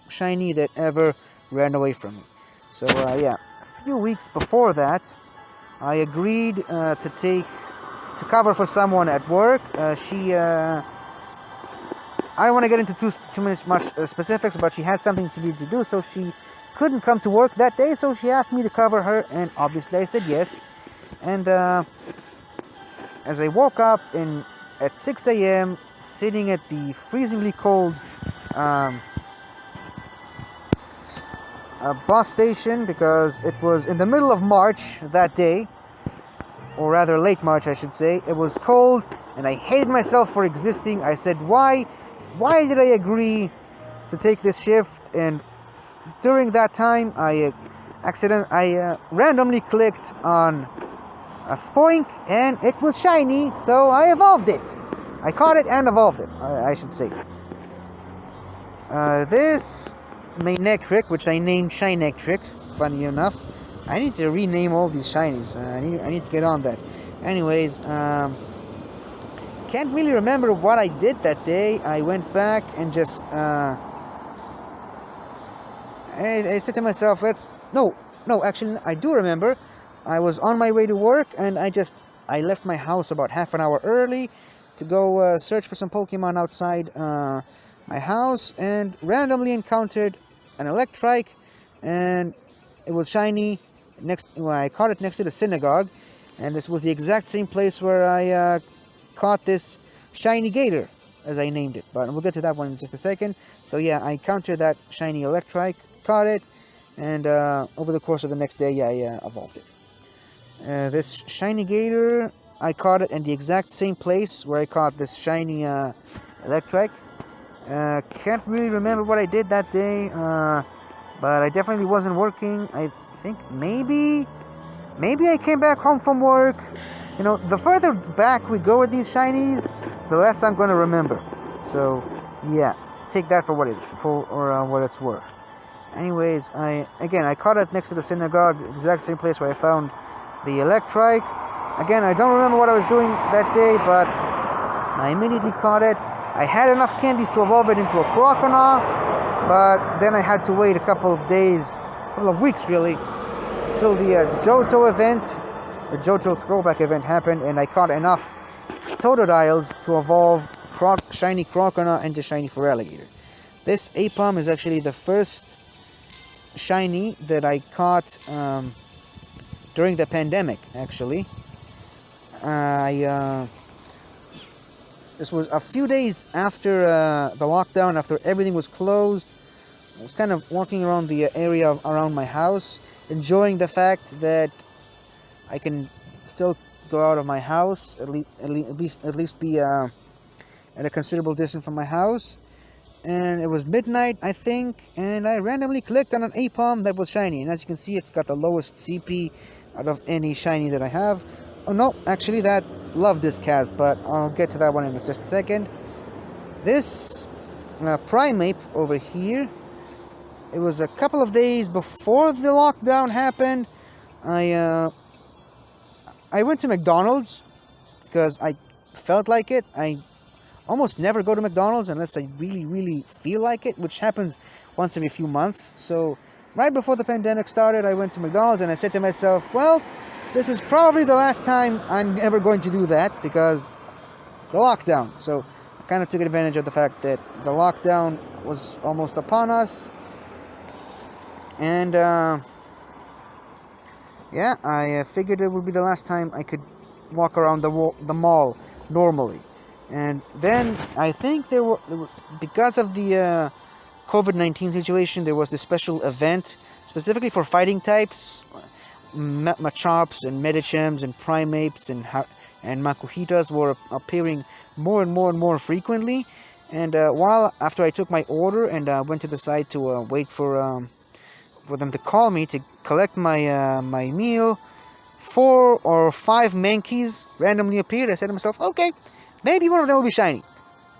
shiny that ever ran away from me. So yeah, a few weeks before that, I agreed to cover for someone at work. I don't want to get into much specifics, but she had something she needed to do, so she couldn't come to work that day. So she asked me to cover her, and obviously I said yes. And as I woke up at 6 a.m., sitting at the freezingly cold bus station, because it was in the middle of March that day, or rather late March I should say. It was cold, and I hated myself for existing. I said, why did I agree to take this shift? And during that time, I randomly clicked on a Spoink, and it was shiny, so I evolved it. I caught it and evolved it, I should say. This Manectric, which I named Shinectric, funny enough. I need to rename all these shinies. I need to get on that. Anyways, can't really remember what I did that day. I went back and just I said to myself, actually I do remember. I was on my way to work, and I left my house about half an hour early to go search for some Pokemon outside my house, and randomly encountered an Electrike, and it was shiny. I caught it next to the synagogue, and this was the exact same place where I caught this shiny gator, as I named it. But we'll get to that one in just a second. So yeah, I encountered that shiny Electrike, caught it, and over the course of the next day, I evolved it. This shiny gator, I caught it in the exact same place where I caught this shiny Electrike. Can't really remember what I did that day, but I definitely wasn't working. I think maybe I came back home from work. You know, the further back we go with these shinies, the less I'm going to remember. So yeah, take that for what it's worth. Anyways, I caught it next to the synagogue, exact same place where I found the Electrike. Again, I don't remember what I was doing that day, but I immediately caught it. I had enough candies to evolve it into a Croconaw, but then I had to wait a couple of weeks really, till the Johto event, the Johto throwback event happened, and I caught enough Totodiles to evolve shiny Croconaw into shiny Feraligatr. This Apom is actually the first shiny that I caught during the pandemic, actually. This was a few days after the lockdown, after everything was closed. I was kind of walking around the area around my house, enjoying the fact that I can still go out of my house, at least be at a considerable distance from my house. And it was midnight, I think, and I randomly clicked on an Apom that was shiny. And as you can see, it's got the lowest CP out of any shiny that I have. Oh no, actually that Love Disc has, but I'll get to that one in just a second. This Primeape over here, it was a couple of days before the lockdown happened. I went to McDonald's because I felt like it. I almost never go to McDonald's unless I really feel like it, which happens once every few months. So right before the pandemic started, I went to McDonald's and I said to myself, well, this is probably the last time I'm ever going to do that because the lockdown. So I kind of took advantage of the fact that the lockdown was almost upon us. And yeah, I figured it would be the last time I could walk around the mall normally. And then I think there were because of the COVID-19 situation, there was this special event specifically for fighting types. Machops and Medichams and Primeapes and Makuhitas were appearing more and more frequently. And while after I took my order and went to the site to wait for them to call me to collect my my meal, 4 or 5 Mankeys randomly appeared. I said to myself, okay, maybe one of them will be shiny.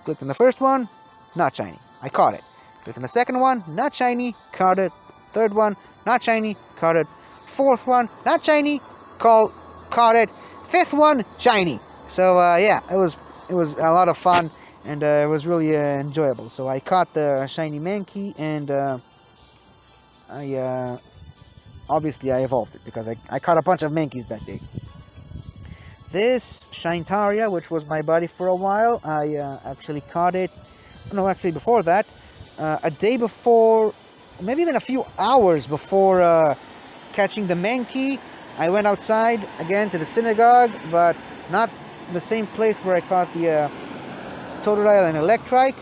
Clicked on the first one, not shiny. I caught it. Clicked on the second one, not shiny, caught it. Third one, not shiny, caught it. Fourth one, not shiny, caught it. Fifth one, shiny. So yeah, it was a lot of fun, and it was really enjoyable. So I caught the shiny Mankey, and I obviously I evolved it because I caught a bunch of Mankeys that day. This Shintaria, which was my buddy for a while, I actually caught it. No, actually before that, a day before, maybe even a few hours before catching the Mankey, I went outside again to the synagogue, but not the same place where I caught the Totodile and Electrike.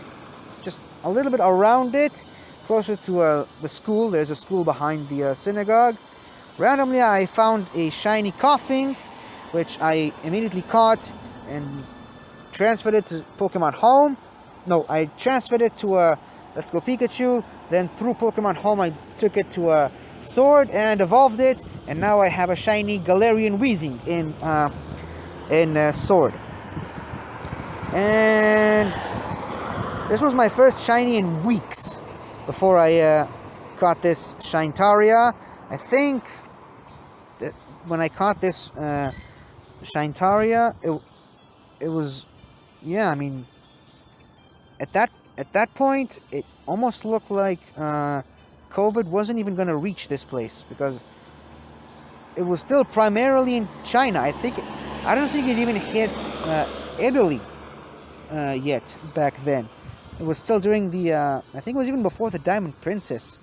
Just a little bit around it, closer to the school. There's a school behind the synagogue. Randomly, I found a shiny Coughing, which I immediately caught and transferred it to Pokemon Home. No, I transferred it to Let's Go Pikachu. Then through Pokemon Home, I took it to a Sword and evolved it, and now I have a shiny Galarian Weezing in Sword. And this was my first shiny in weeks before I caught this Shintaria. I think that when I caught this Shintaria, it was, yeah, I mean, at that point, it almost looked like COVID wasn't even going to reach this place because it was still primarily in China. I don't think it even hit Italy yet back then. It was still during the I think it was even before the Diamond Princess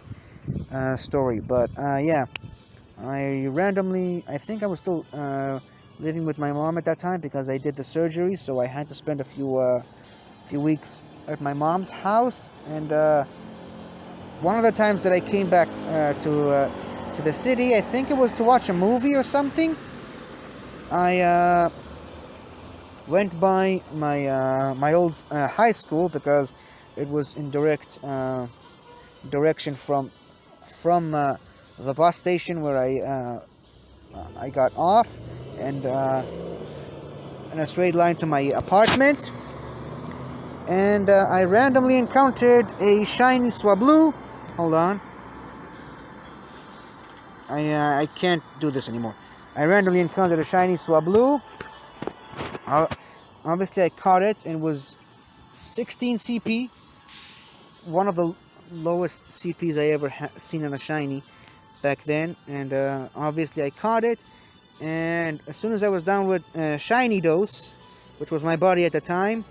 story. But yeah, I think I was still living with my mom at that time because I did the surgery, so I had to spend a few weeks at my mom's house. And one of the times that I came back to the city, I think it was to watch a movie or something, I went by my old high school because it was in direct direction from the bus station where I got off, and in a straight line to my apartment. And I randomly encountered a shiny Swablu. Hold on. I can't do this anymore. I randomly encountered a shiny Swablu. Obviously, I caught it and it was 16 CP. One of the lowest CPs I ever seen on a shiny back then. And obviously, I caught it. And as soon as I was done with Shiny Dose, which was my buddy at the time,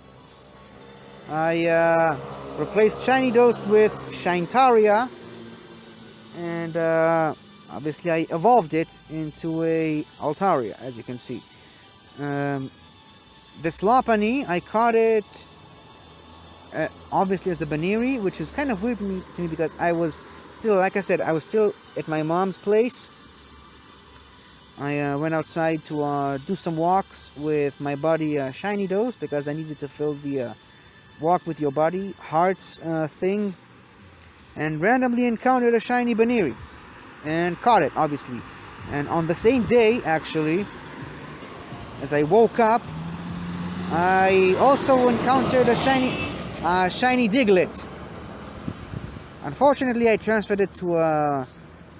I replaced Shiny Dose with Shintaria, and obviously I evolved it into a Altaria, as you can see. This Lopunny, I caught it obviously as a Baniri, which is kind of weird to me because I was still, like I said, I was still at my mom's place I went outside to do some walks with my buddy Shiny Dose because I needed to fill the walk with your body hearts thing, and randomly encountered a shiny Baneri and caught it, obviously. And on the same day, actually, as I woke up, I also encountered a shiny Diglett. Unfortunately, I transferred it to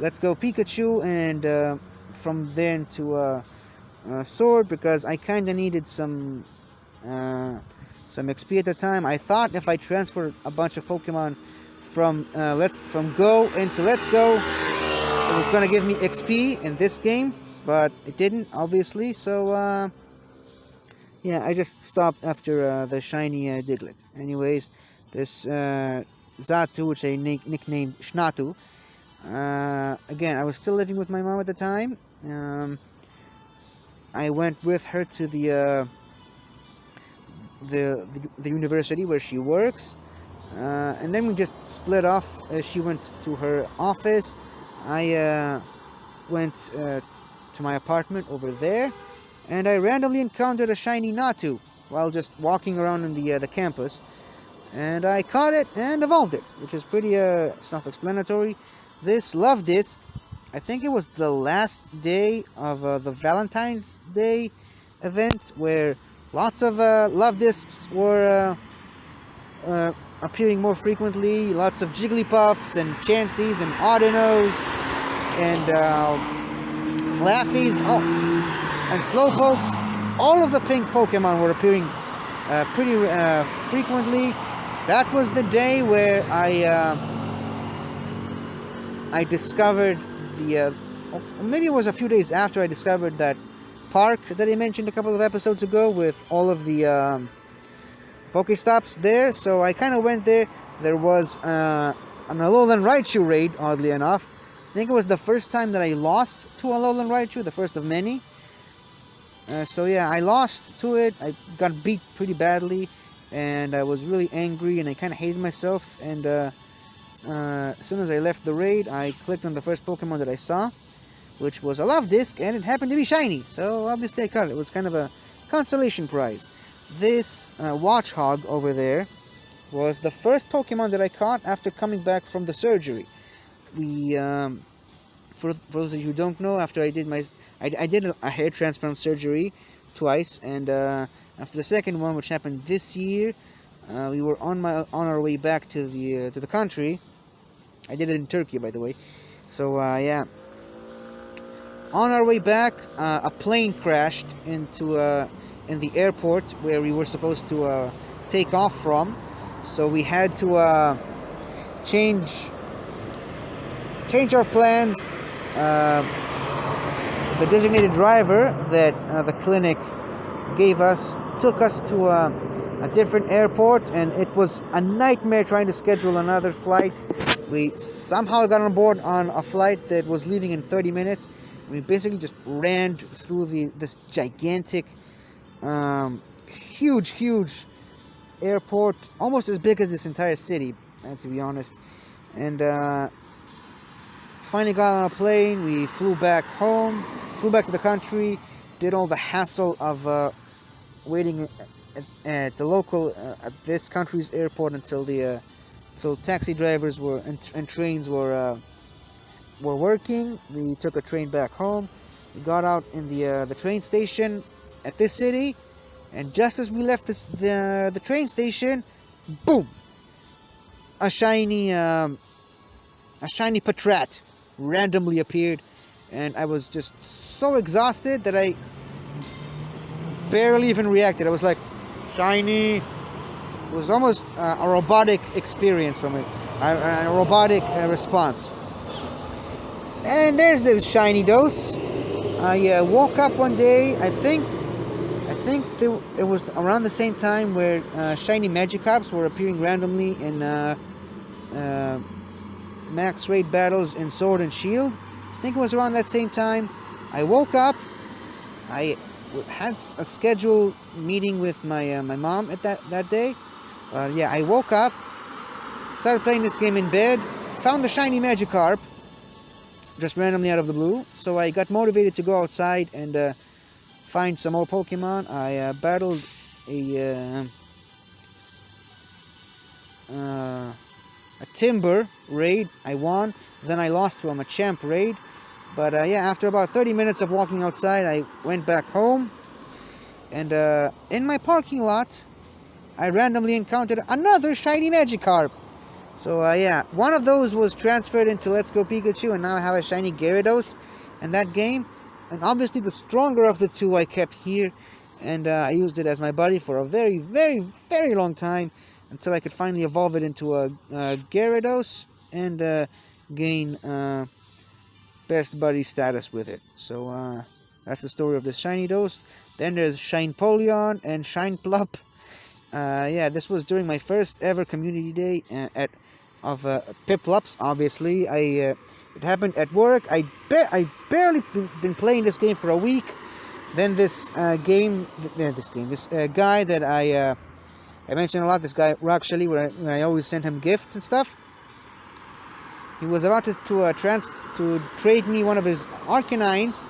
Let's Go Pikachu, and from there to Sword, because I kind of needed some XP at the time. I thought if I transferred a bunch of Pokemon from Go into Let's Go, it was gonna give me XP in this game, but it didn't, obviously. So yeah, I just stopped after the shiny Diglett. Anyways, this Zatu, which I nicknamed Schnatu. Again, I was still living with my mom at the time. I went with her to the university where she works, and then we just split off. She went to her office. I went to my apartment over there, and I randomly encountered a shiny Natu while just walking around in the campus, and I caught it and evolved it, which is pretty self-explanatory. This love disc, I think it was the last day of the Valentine's Day event, where lots of love discs were appearing more frequently. Lots of Jigglypuffs and Chanseys and Audinos and Flaffies, and Slowpokes. All of the pink Pokemon were appearing pretty frequently. That was the day where I discovered maybe it was a few days after I discovered that park that I mentioned a couple of episodes ago with all of the Pokestops there. So I kind of went there. There was an Alolan Raichu raid, oddly enough. I think it was the first time that I lost to Alolan Raichu, the first of many. So yeah, I lost to it. I got beat pretty badly, and I was really angry, and I kind of hated myself. And as soon as I left the raid, I clicked on the first Pokemon that I saw, which was a love disc, and it happened to be shiny. So obviously I caught it. It was kind of a consolation prize. This Watchog over there was the first Pokemon that I caught after coming back from the surgery. We, for those of you who don't know, after I did a hair transplant surgery twice, and after the second one, which happened this year, we were on our way back to the country. I did it in Turkey, by the way. So yeah, on our way back, a plane crashed into in the airport where we were supposed to take off from. So we had to change our plans. The designated driver that the clinic gave us took us to a different airport, and it was a nightmare trying to schedule another flight. We somehow got on board on a flight that was leaving in 30 minutes. We basically just ran through this gigantic, huge airport, almost as big as this entire city, to be honest. And finally got on a plane. We flew back home, flew back to the country, did all the hassle of waiting at the local at this country's airport until taxi drivers and trains were working. We took a train back home. We got out in the train station at this city, and just as we left the train station, boom! A shiny Patrat randomly appeared, and I was just so exhausted that I barely even reacted. I was like, shiny. It was almost a robotic experience from it, a robotic response. And there's this shiny Dose. I woke up one day. I think it was around the same time where shiny Magikarps were appearing randomly in max raid battles in Sword and Shield. I think it was around that same time. I woke up. I had a scheduled meeting with my mom at that day. Yeah, I woke up, started playing this game in bed, found the shiny Magikarp, just randomly out of the blue. So I got motivated to go outside and find some more Pokemon. I battled a Timber raid. I won. Then I lost to a Machamp raid. But yeah, after about 30 minutes of walking outside, I went back home. And in my parking lot, I randomly encountered another shiny Magikarp. So yeah, one of those was transferred into Let's Go Pikachu, and now I have a shiny Gyarados in that game. And obviously the stronger of the two I kept here, and I used it as my buddy for a very, very, very long time, until I could finally evolve it into a Gyarados and gain best buddy status with it. So that's the story of the shiny Dose. Then there's Shine Polion and Shine Plup. Yeah, this was during my first ever community day of Piplups. Obviously, it happened at work. I barely been playing this game for a week. Then this guy that I mentioned a lot, this guy actually, when I always send him gifts and stuff. He was about to trade me one of his Arcanines,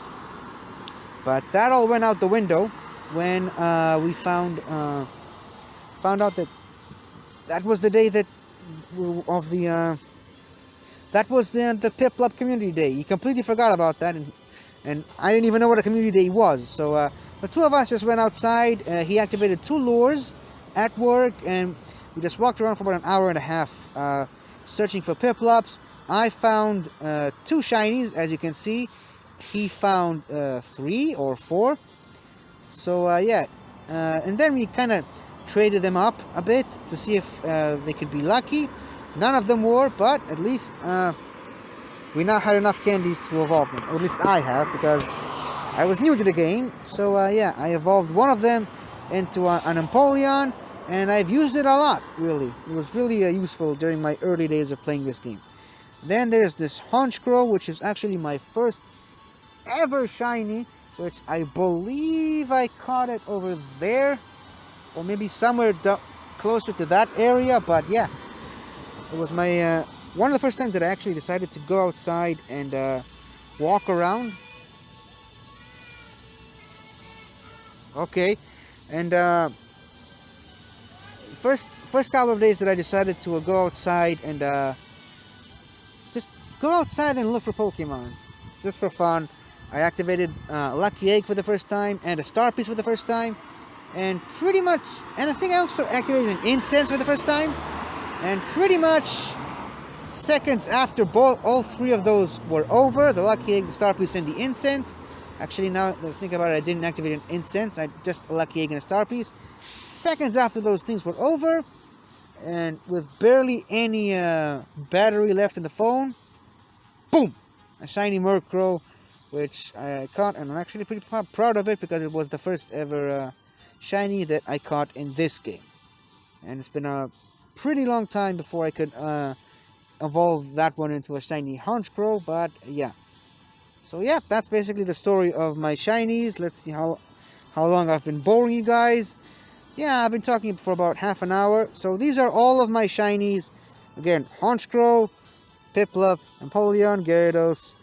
but that all went out the window when we found out that was the day that was the Piplup Community Day. He completely forgot about that, and I didn't even know what a Community Day was. So the two of us just went outside. He activated 2 lures at work, and we just walked around for about an hour and a half searching for Piplups. I found 2 shinies, as you can see. He found 3 or 4. So yeah, and then we kind of traded them up a bit to see if they could be lucky. None of them were, but at least we now had enough candies to evolve them. Or at least I have, because I was new to the game. So yeah, I evolved one of them into an Empoleon, and I've used it a lot, really. It was really useful during my early days of playing this game. Then there's this Honchkrow, which is actually my first ever shiny, which I believe I caught it over there, or maybe somewhere closer to that area. But yeah, it was my one of the first times that I actually decided to go outside and walk around. Okay, and first couple of days that I decided to go outside and just go outside and look for Pokemon, just for fun. I activated Lucky Egg for the first time and a Star Piece for the first time, and I think I also activated an Incense for the first time, and pretty much seconds after all 3 of those were over, the Lucky Egg, the Star Piece, and the Incense. Actually, now that I think about it, I didn't activate an Incense, I just a Lucky Egg and a Star Piece. Seconds after those things were over, and with barely any battery left in the phone, boom! A shiny Murkrow, which I caught, and I'm actually pretty proud of it, because it was the first ever shiny that I caught in this game. And it's been a pretty long time before I could evolve that one into a shiny Honchkrow, but yeah. So yeah, that's basically the story of my shinies. Let's see how long I've been boring you guys. Yeah, I've been talking for about half an hour. So these are all of my shinies. Again, Honchkrow, Piplup, Empoleon, Gyarados,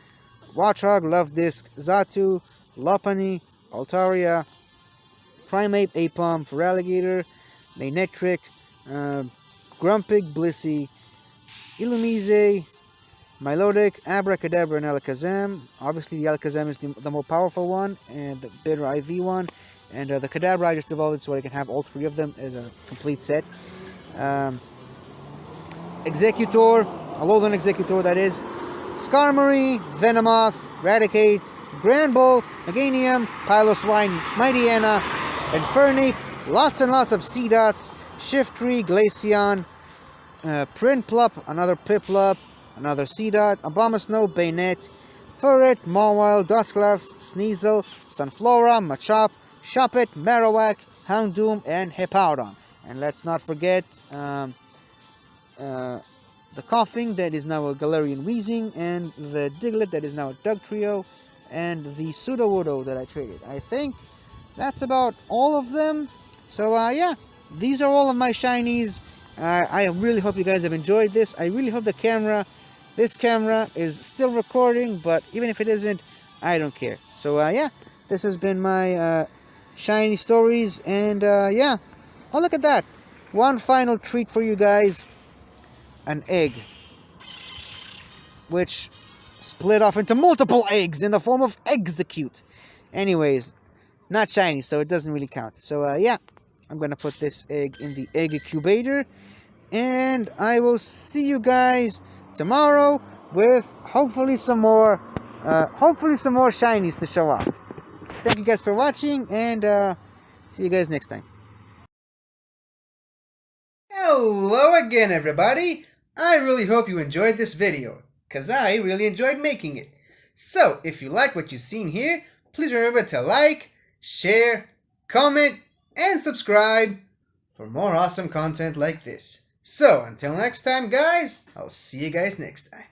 Watchog, Lovedisc, Xatu, Lopunny, Altaria, Primeape, Apom, Feraligatr, Manectric, Grumpig, Blissey, Illumise, Milotic, Abracadabra, and Alakazam. Obviously, the Alakazam is the more powerful one, and the better IV one. And the Kadabra I just evolved so I can have all 3 of them as a complete set. Executor, Alolan Executor that is. Skarmory, Venomoth, Raticate, Granbull, Meganium, Piloswine, Mightyena, Infernape, lots and lots of Seedots, Shiftry, Glaceon, Prinplup, another Piplup, another Seedot, Abomasnow, Bayonet, Furret, Mawile, Dusclops, Sneasel, Sunflora, Machop, Shuppet, Marowak, Houndoom, and Hippowdon. And let's not forget the Coughing that is now a Galarian Weezing, and the Diglett that is now a Dugtrio, and the Sudowoodo that I traded. I think that's about all of them. So yeah, these are all of my shinies. I really hope you guys have enjoyed this. I really hope the this camera is still recording, but even if it isn't, I don't care. So yeah, this has been my shiny stories, and yeah. Oh, look at that. One final treat for you guys. An egg. Which split off into multiple eggs in the form of execute. Anyways, not shiny, so it doesn't really count. So yeah, I'm gonna put this egg in the egg incubator, and I will see you guys tomorrow with hopefully some more shinies to show off. Thank you guys for watching, and see you guys next time. Hello again, everybody! I really hope you enjoyed this video, because I really enjoyed making it. So, if you like what you've seen here, please remember to like, share, comment, and subscribe for more awesome content like this. So, until next time, guys, I'll see you guys next time.